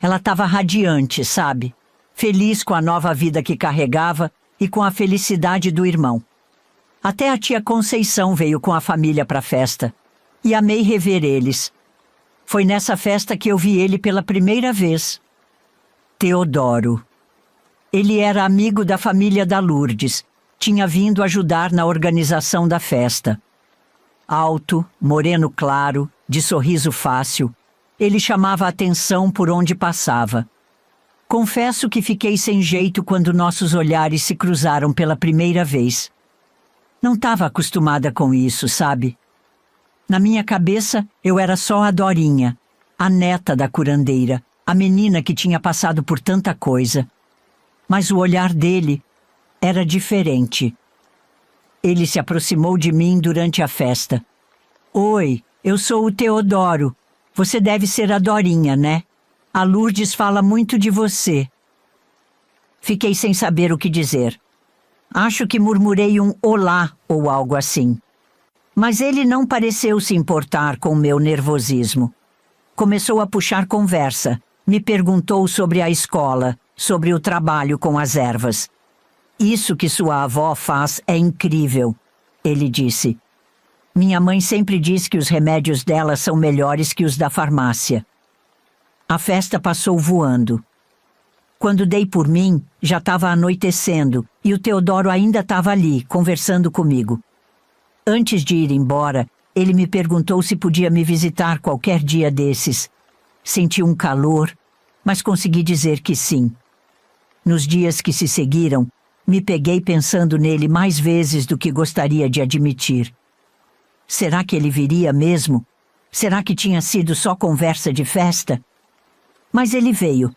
Ela estava radiante, sabe? Feliz com a nova vida que carregava e com a felicidade do irmão. Até a tia Conceição veio com a família para a festa. E amei rever eles. Foi nessa festa que eu vi ele pela primeira vez. Teodoro. Ele era amigo da família da Lourdes. Tinha vindo ajudar na organização da festa. Alto, moreno claro, de sorriso fácil, ele chamava a atenção por onde passava. Confesso que fiquei sem jeito quando nossos olhares se cruzaram pela primeira vez. Não estava acostumada com isso, sabe? Na minha cabeça, eu era só a Dorinha, a neta da curandeira, a menina que tinha passado por tanta coisa. Mas o olhar dele era diferente. Ele se aproximou de mim durante a festa. "Oi, eu sou o Teodoro. Você deve ser a Dorinha, né? A Lourdes fala muito de você." Fiquei sem saber o que dizer. Acho que murmurei um olá ou algo assim. Mas ele não pareceu se importar com o meu nervosismo. Começou a puxar conversa. Me perguntou sobre a escola, sobre o trabalho com as ervas. "Isso que sua avó faz é incrível", ele disse. "Minha mãe sempre diz que os remédios dela são melhores que os da farmácia." A festa passou voando. Quando dei por mim, já estava anoitecendo e o Teodoro ainda estava ali, conversando comigo. Antes de ir embora, ele me perguntou se podia me visitar qualquer dia desses. Senti um calor, mas consegui dizer que sim. Nos dias que se seguiram, me peguei pensando nele mais vezes do que gostaria de admitir. Será que ele viria mesmo? Será que tinha sido só conversa de festa? Mas ele veio.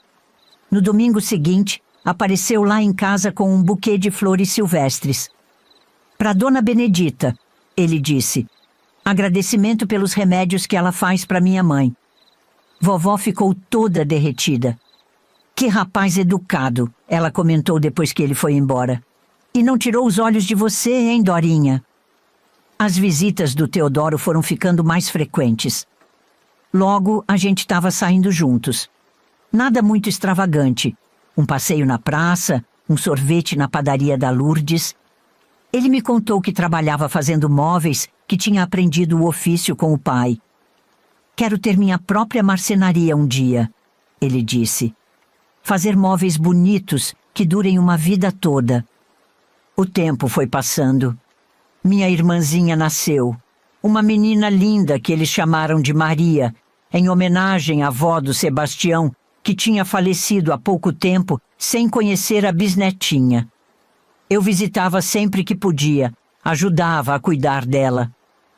No domingo seguinte, apareceu lá em casa com um buquê de flores silvestres. "Para Dona Benedita", ele disse. "Agradecimento pelos remédios que ela faz para minha mãe." Vovó ficou toda derretida. "Que rapaz educado", ela comentou depois que ele foi embora. "E não tirou os olhos de você, hein, Dorinha?" As visitas do Teodoro foram ficando mais frequentes. Logo, a gente estava saindo juntos. Nada muito extravagante. Um passeio na praça, um sorvete na padaria da Lourdes. Ele me contou que trabalhava fazendo móveis, que tinha aprendido o ofício com o pai. "Quero ter minha própria marcenaria um dia", ele disse. "Fazer móveis bonitos que durem uma vida toda." O tempo foi passando. Minha irmãzinha nasceu. Uma menina linda que eles chamaram de Maria, em homenagem à avó do Sebastião, que tinha falecido há pouco tempo sem conhecer a bisnetinha. Eu visitava sempre que podia, ajudava a cuidar dela.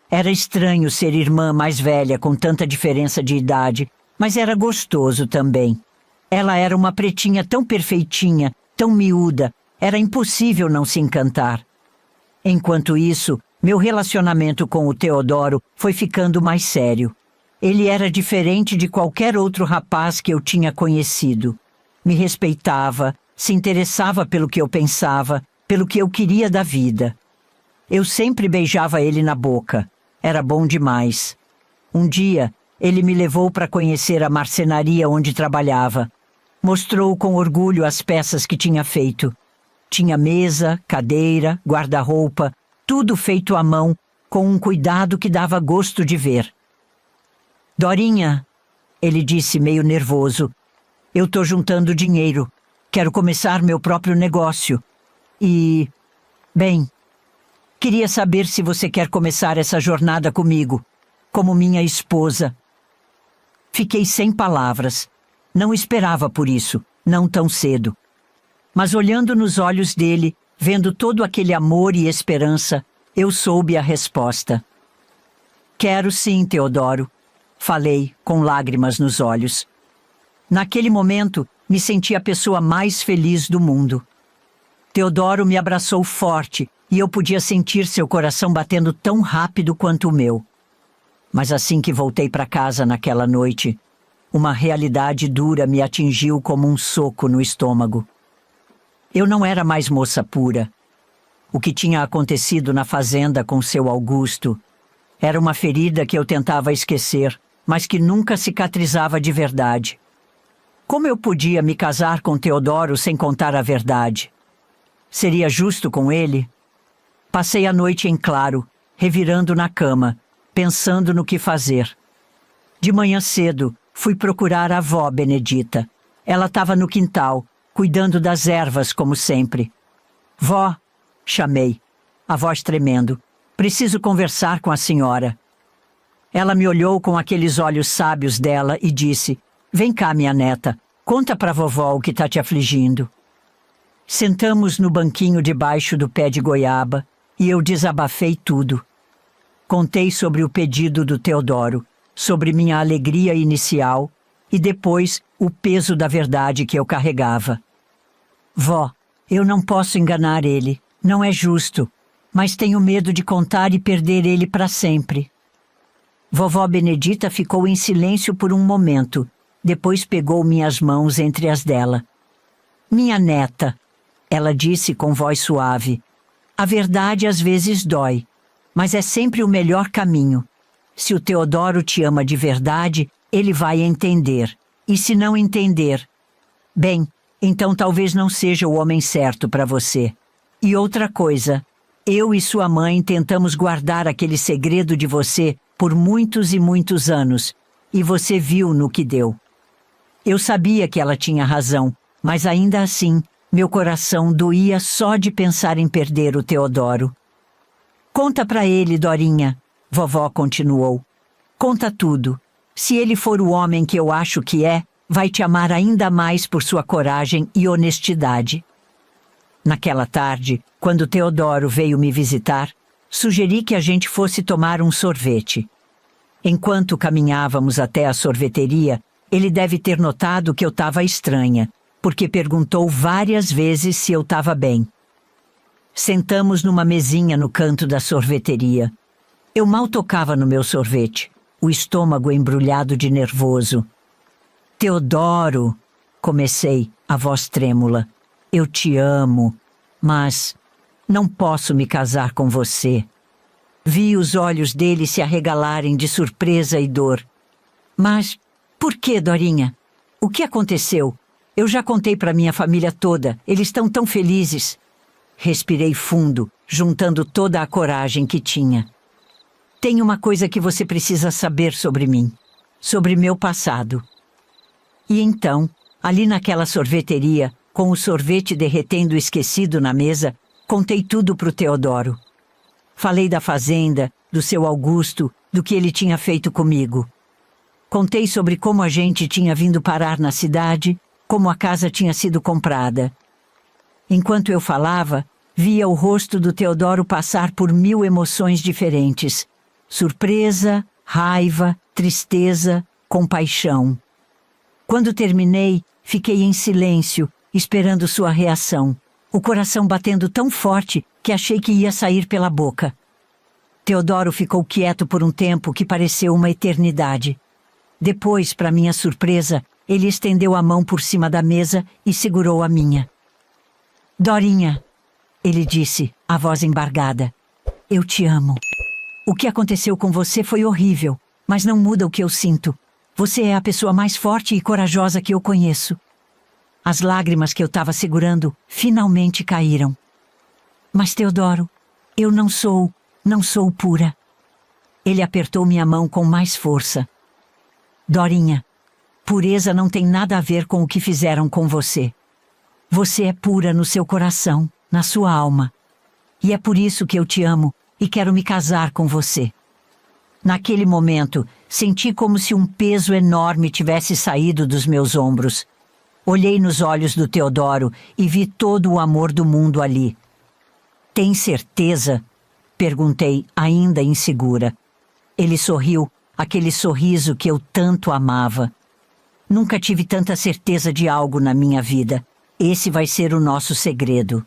Era estranho ser irmã mais velha com tanta diferença de idade, mas era gostoso também. Ela era uma pretinha tão perfeitinha, tão miúda, era impossível não se encantar. Enquanto isso, meu relacionamento com o Teodoro foi ficando mais sério. Ele era diferente de qualquer outro rapaz que eu tinha conhecido. Me respeitava, se interessava pelo que eu pensava, pelo que eu queria da vida. Eu sempre beijava ele na boca. Era bom demais. Um dia, ele me levou para conhecer a marcenaria onde trabalhava. Mostrou com orgulho as peças que tinha feito. Tinha mesa, cadeira, guarda-roupa, tudo feito à mão, com um cuidado que dava gosto de ver. Dorinha, ele disse meio nervoso, eu tô juntando dinheiro. Quero começar meu próprio negócio. Bem, queria saber se você quer começar essa jornada comigo, como minha esposa. Fiquei sem palavras. Não esperava por isso, não tão cedo. Mas olhando nos olhos dele, vendo todo aquele amor e esperança, eu soube a resposta. Quero sim, Teodoro, falei, com lágrimas nos olhos. Naquele momento, me senti a pessoa mais feliz do mundo. Teodoro me abraçou forte e eu podia sentir seu coração batendo tão rápido quanto o meu. Mas assim que voltei para casa naquela noite, uma realidade dura me atingiu como um soco no estômago. Eu não era mais moça pura. O que tinha acontecido na fazenda com seu Augusto era uma ferida que eu tentava esquecer, mas que nunca cicatrizava de verdade. Como eu podia me casar com Teodoro sem contar a verdade? Seria justo com ele? Passei a noite em claro, revirando na cama, pensando no que fazer. De manhã cedo, fui procurar a avó Benedita. Ela estava no quintal, cuidando das ervas como sempre. Vó, chamei, a voz tremendo. Preciso conversar com a senhora. Ela me olhou com aqueles olhos sábios dela e disse, vem cá, minha neta, conta pra vovó o que tá te afligindo. Sentamos no banquinho debaixo do pé de goiaba e eu desabafei tudo. Contei sobre o pedido do Teodoro, sobre minha alegria inicial e depois o peso da verdade que eu carregava. Vó, eu não posso enganar ele, não é justo, mas tenho medo de contar e perder ele para sempre. Vovó Benedita ficou em silêncio por um momento, depois pegou minhas mãos entre as dela. Minha neta, ela disse com voz suave, a verdade às vezes dói, mas é sempre o melhor caminho. Se o Teodoro te ama de verdade, ele vai entender. E se não entender, bem, então talvez não seja o homem certo para você. E outra coisa, eu e sua mãe tentamos guardar aquele segredo de você por muitos e muitos anos, e você viu no que deu. Eu sabia que ela tinha razão, mas ainda assim, meu coração doía só de pensar em perder o Teodoro. Conta pra ele, Dorinha, vovó continuou. Conta tudo. Se ele for o homem que eu acho que é, vai te amar ainda mais por sua coragem e honestidade. Naquela tarde, quando Teodoro veio me visitar, sugeri que a gente fosse tomar um sorvete. Enquanto caminhávamos até a sorveteria, ele deve ter notado que eu estava estranha, porque perguntou várias vezes se eu estava bem. Sentamos numa mesinha no canto da sorveteria. Eu mal tocava no meu sorvete, o estômago embrulhado de nervoso. Teodoro, comecei, a voz trêmula, eu te amo, mas não posso me casar com você. Vi os olhos dele se arregalarem de surpresa e dor. Mas por que, Dorinha? O que aconteceu? Eu já contei para minha família toda, eles estão tão felizes. Respirei fundo, juntando toda a coragem que tinha. Tem uma coisa que você precisa saber sobre mim, sobre meu passado. E então, ali naquela sorveteria, com o sorvete derretendo esquecido na mesa, contei tudo pro Teodoro. Falei da fazenda, do seu Augusto, do que ele tinha feito comigo. Contei sobre como a gente tinha vindo parar na cidade, como a casa tinha sido comprada. Enquanto eu falava, via o rosto do Teodoro passar por 1000 emoções diferentes: surpresa, raiva, tristeza, compaixão. Quando terminei, fiquei em silêncio, esperando sua reação, o coração batendo tão forte que achei que ia sair pela boca. Teodoro ficou quieto por um tempo que pareceu uma eternidade. Depois, para minha surpresa, ele estendeu a mão por cima da mesa e segurou a minha. Dorinha, ele disse, a voz embargada, eu te amo. O que aconteceu com você foi horrível, mas não muda o que eu sinto. Você é a pessoa mais forte e corajosa que eu conheço. As lágrimas que eu estava segurando finalmente caíram. Mas, Teodoro, eu não sou pura. Ele apertou minha mão com mais força. Dorinha, pureza não tem nada a ver com o que fizeram com você. Você é pura no seu coração, na sua alma. E é por isso que eu te amo e quero me casar com você. Naquele momento, senti como se um peso enorme tivesse saído dos meus ombros. Olhei nos olhos do Teodoro e vi todo o amor do mundo ali. Tem certeza? Perguntei, ainda insegura. Ele sorriu, aquele sorriso que eu tanto amava. Nunca tive tanta certeza de algo na minha vida. Esse vai ser o nosso segredo.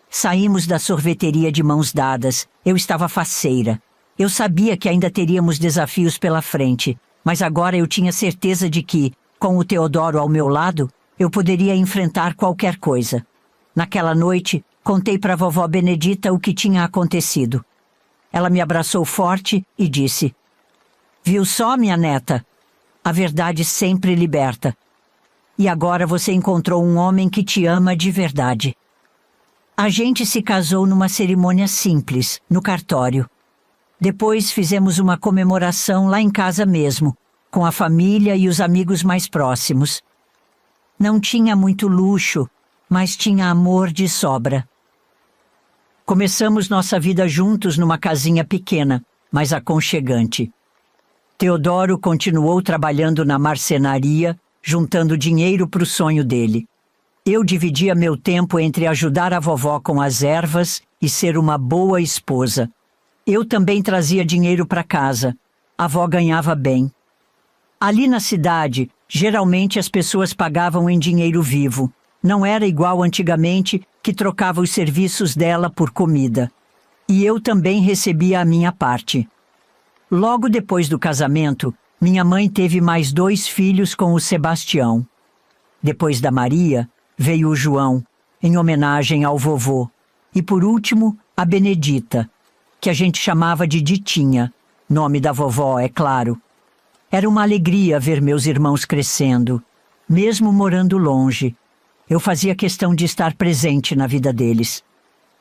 Saímos da sorveteria de mãos dadas. Eu estava faceira. Eu sabia que ainda teríamos desafios pela frente, mas agora eu tinha certeza de que, com o Teodoro ao meu lado, eu poderia enfrentar qualquer coisa. Naquela noite, contei para a vovó Benedita o que tinha acontecido. Ela me abraçou forte e disse: Viu só, minha neta? A verdade sempre liberta. E agora você encontrou um homem que te ama de verdade. A gente se casou numa cerimônia simples, no cartório. Depois fizemos uma comemoração lá em casa mesmo, com a família e os amigos mais próximos. Não tinha muito luxo, mas tinha amor de sobra. Começamos nossa vida juntos numa casinha pequena, mas aconchegante. Teodoro continuou trabalhando na marcenaria, juntando dinheiro para o sonho dele. Eu dividia meu tempo entre ajudar a vovó com as ervas e ser uma boa esposa. Eu também trazia dinheiro para casa. A avó ganhava bem. Ali na cidade, geralmente as pessoas pagavam em dinheiro vivo. Não era igual antigamente, que trocava os serviços dela por comida. E eu também recebia a minha parte. Logo depois do casamento, minha mãe teve mais 2 filhos com o Sebastião. Depois da Maria, veio o João, em homenagem ao vovô. E por último, a Benedita, que a gente chamava de Ditinha, nome da vovó, é claro. Era uma alegria ver meus irmãos crescendo, mesmo morando longe. Eu fazia questão de estar presente na vida deles.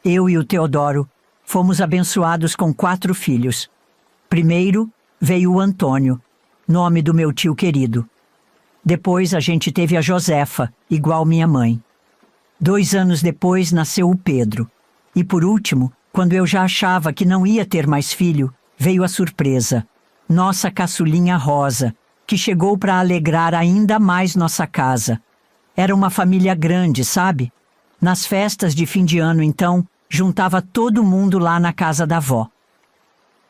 Eu e o Teodoro fomos abençoados com 4 filhos. Primeiro veio o Antônio, nome do meu tio querido. Depois a gente teve a Josefa, igual minha mãe. 2 anos depois nasceu o Pedro. E por último, quando eu já achava que não ia ter mais filho, veio a surpresa. Nossa caçulinha Rosa, que chegou para alegrar ainda mais nossa casa. Era uma família grande, sabe? Nas festas de fim de ano, então, juntava todo mundo lá na casa da avó.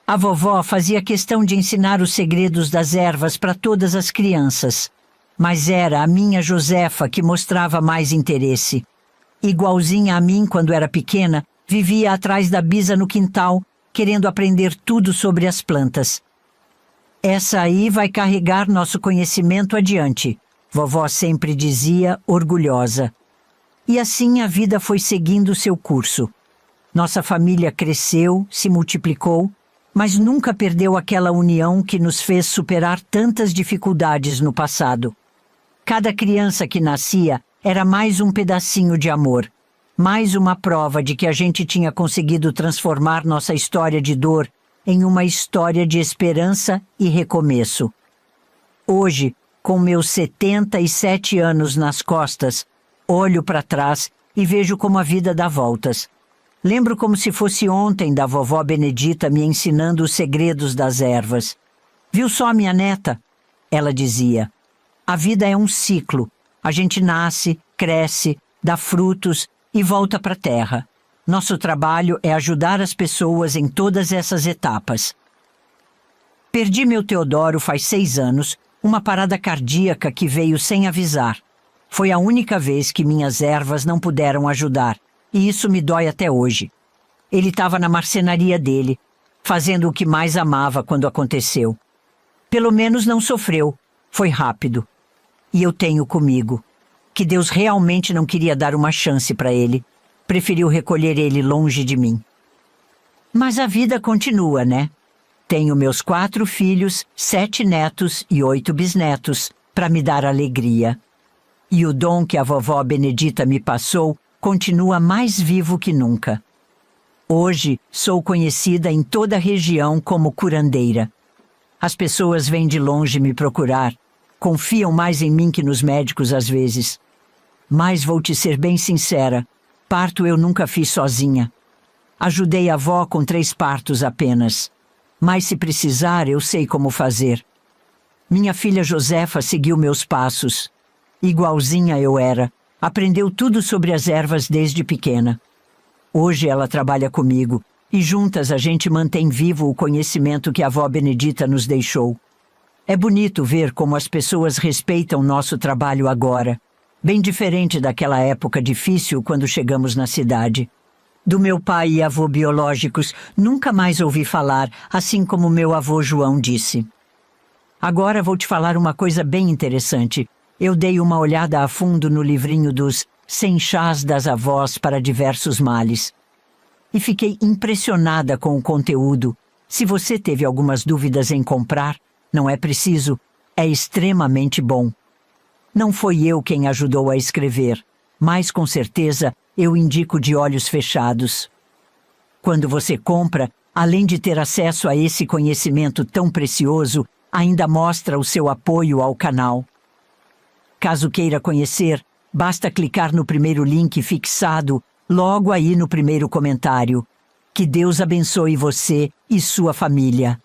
A vovó fazia questão de ensinar os segredos das ervas para todas as crianças. Mas era a minha Josefa que mostrava mais interesse. Igualzinha a mim quando era pequena, vivia atrás da bisa no quintal, querendo aprender tudo sobre as plantas. Essa aí vai carregar nosso conhecimento adiante, vovó sempre dizia, orgulhosa. E assim a vida foi seguindo seu curso. Nossa família cresceu, se multiplicou, mas nunca perdeu aquela união que nos fez superar tantas dificuldades no passado. Cada criança que nascia era mais um pedacinho de amor, mais uma prova de que a gente tinha conseguido transformar nossa história de dor em uma história de esperança e recomeço. Hoje, com meus 77 anos nas costas, olho para trás e vejo como a vida dá voltas. Lembro como se fosse ontem da vovó Benedita me ensinando os segredos das ervas. Viu só, minha neta? ela dizia. A vida é um ciclo. A gente nasce, cresce, dá frutos e volta para a terra. Nosso trabalho é ajudar as pessoas em todas essas etapas. Perdi meu Teodoro faz 6 anos, uma parada cardíaca que veio sem avisar. Foi a única vez que minhas ervas não puderam ajudar, e isso me dói até hoje. Ele estava na marcenaria dele, fazendo o que mais amava quando aconteceu. Pelo menos não sofreu, foi rápido. E eu tenho comigo que Deus realmente não queria dar uma chance para ele. Preferiu recolher ele longe de mim. Mas a vida continua, né? Tenho meus 4 filhos, 7 netos e 8 bisnetos para me dar alegria. E o dom que a vovó Benedita me passou continua mais vivo que nunca. Hoje sou conhecida em toda a região como curandeira. As pessoas vêm de longe me procurar. Confiam mais em mim que nos médicos às vezes. Mas vou te ser bem sincera, parto eu nunca fiz sozinha. Ajudei a avó com 3 partos apenas. Mas se precisar, eu sei como fazer. Minha filha Josefa seguiu meus passos. Igualzinha eu era. Aprendeu tudo sobre as ervas desde pequena. Hoje ela trabalha comigo e juntas a gente mantém vivo o conhecimento que a avó Benedita nos deixou. É bonito ver como as pessoas respeitam nosso trabalho agora. Bem diferente daquela época difícil quando chegamos na cidade. Do meu pai e avô biológicos nunca mais ouvi falar, assim como meu avô João disse. Agora vou te falar uma coisa bem interessante. Eu dei uma olhada a fundo no livrinho dos 100 chás das avós para diversos males. E fiquei impressionada com o conteúdo. Se você teve algumas dúvidas em comprar, não é preciso, é extremamente bom. Não foi eu quem ajudou a escrever, mas com certeza eu indico de olhos fechados. Quando você compra, além de ter acesso a esse conhecimento tão precioso, ainda mostra o seu apoio ao canal. Caso queira conhecer, basta clicar no primeiro link fixado logo aí no primeiro comentário. Que Deus abençoe você e sua família.